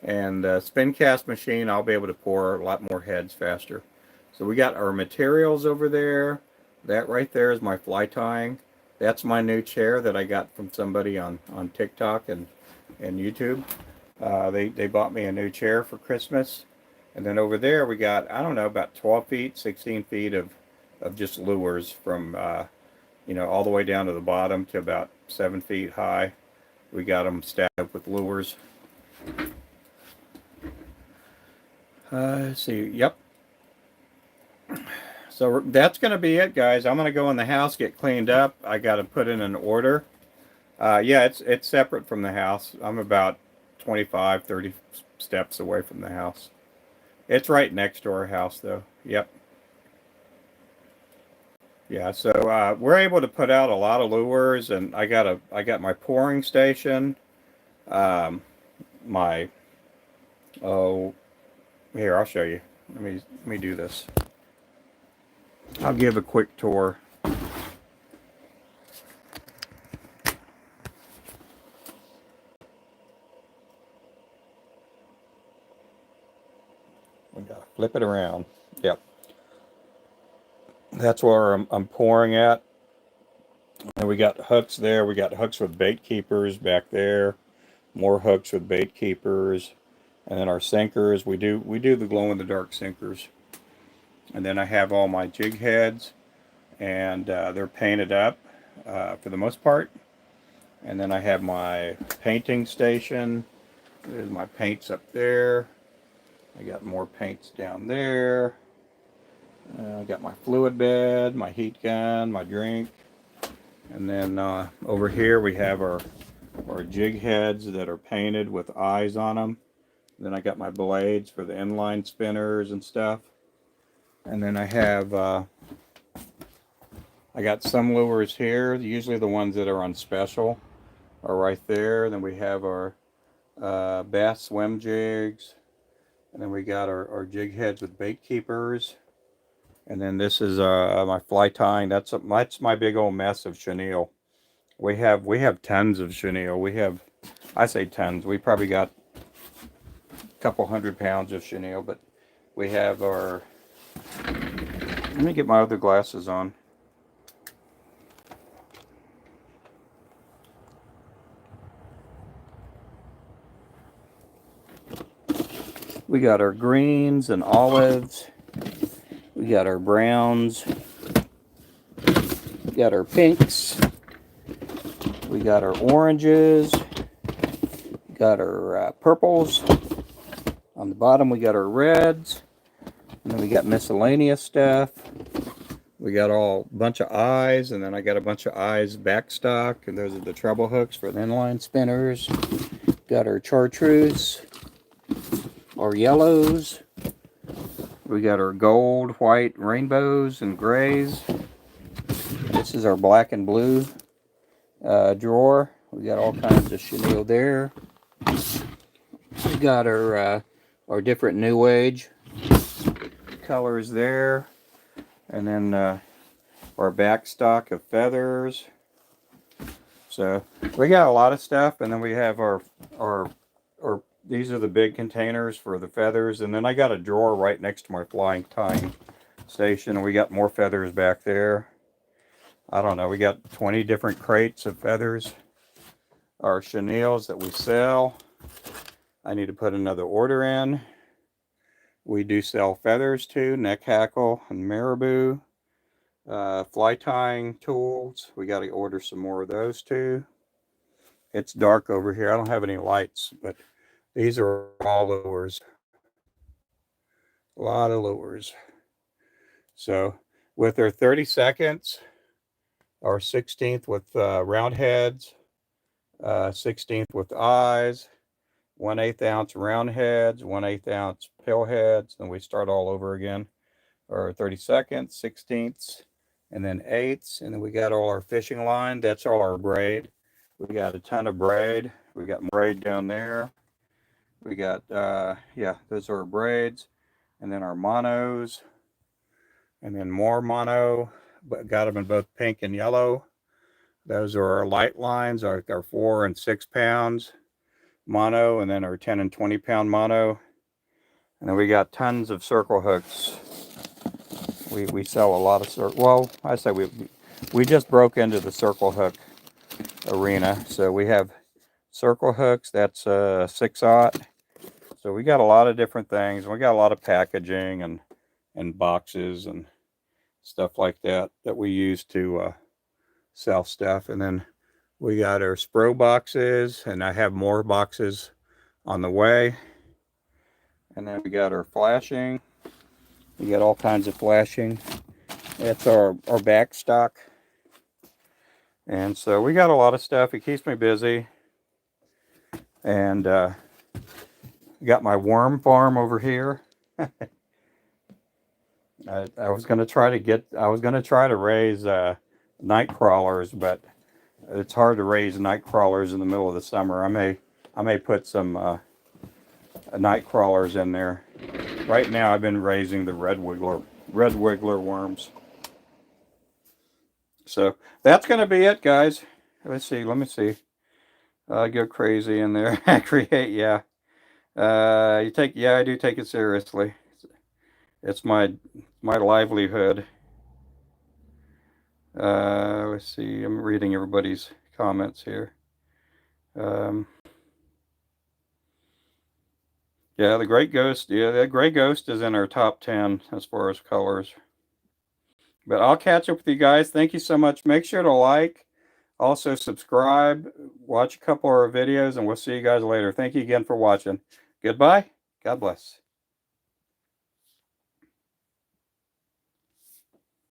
and spin cast machine I'll be able to pour a lot more heads faster. So we got our materials over there. That right there is my fly tying. That's my new chair that I got from somebody on TikTok and YouTube. They bought me a new chair for Christmas. And then over there we got, I don't know, about 12 feet 16 feet of just lures from you know, all the way down to the bottom to about 7 feet high. We got them stacked up with lures. Let's see. Yep. So that's going to be it, guys. I'm going to go in the house, get cleaned up. I got to put in an order. Yeah, it's separate from the house. I'm about 25, 30 steps away from the house. It's right next to our house, though. Yep. Yeah, so we're able to put out a lot of lures, and I got my pouring station, my here, I'll show you. Let me do this. I'll give a quick tour. We gotta flip it around. Yep. That's where I'm pouring at. And we got hooks there. We got hooks with bait keepers back there. More hooks with bait keepers. And then our sinkers. We do the glow-in-the-dark sinkers. And then I have all my jig heads. And they're painted up for the most part. And then I have my painting station. There's my paints up there. I got more paints down there. I got my fluid bed, my heat gun, my drink. And then over here we have our jig heads that are painted with eyes on them. Then I got my blades for the inline spinners and stuff. And then I have, I got some lures here. Usually the ones that are on special are right there. Then we have our bass swim jigs. And then we got our jig heads with bait keepers. And then this is my fly tying. That's my big old mess of chenille. We have tons of chenille. We have, I say tons. We probably got a couple 100 pounds of chenille, but we have our. Let me get my other glasses on. We got our greens and olives. We got our browns. We got our pinks. We got our oranges. We got our purples. On the bottom we got our reds. And then we got miscellaneous stuff. We got a bunch of eyes, and then I got a bunch of eyes backstock, and those are the treble hooks for the inline spinners. Got our chartreuse, our yellows. We got our gold, white, rainbows, and grays. This is our black and blue drawer. We got all kinds of chenille there. We got our different new age colors there, and then our backstock of feathers. So we got a lot of stuff, and then we have our these are the big containers for the feathers, and then I got a drawer right next to my flying tying station, and we got more feathers back there. I don't know, we got 20 different crates of feathers. Our chenilles that we sell. I need to put another order in. We do sell feathers too, neck hackle and marabou. Fly tying tools. We got to order some more of those too. It's dark over here. I don't have any lights, but these are all lures. A lot of lures. So with our 30 seconds, our 16th with round heads, 16th with eyes, 1/8 ounce round heads, 1/8 ounce pill heads, then we start all over again. Or 30 seconds, 16ths, and then 8ths, and then we got all our fishing line. That's all our braid. We got a ton of braid. We got braid down there. We got, yeah, those are our braids, and then our monos, and then more mono, but got them in both pink and yellow. Those are our light lines, our 4 and 6 pounds mono, and then our 10 and 20 pound mono. And then we got tons of circle hooks. We sell a lot of circle. Well, I say we just broke into the circle hook arena, so we have circle hooks. That's 6/0. So we got a lot of different things. We got a lot of packaging and boxes and stuff like that we use to sell stuff. And then we got our Spro boxes, and I have more boxes on the way. And then we got our flashing. We got all kinds of flashing. That's our back stock. And so we got a lot of stuff. It keeps me busy. And got my worm farm over here. I was going to try to raise night crawlers, but it's hard to raise night crawlers in the middle of the summer. I may put some night crawlers in there. Right now I've been raising the red wiggler worms. So that's going to be it, guys. Let's see. Let me see. Go crazy in there. Create, yeah. I do take it seriously. It's my livelihood. Let's see. I'm reading everybody's comments here. Yeah, the Great Ghost. Yeah, the Gray Ghost is in our top 10 as far as colors. But I'll catch up with you guys. Thank you so much. Make sure to like. Also subscribe, watch a couple of our videos, and we'll see you guys later. Thank you again for watching. Goodbye. God bless.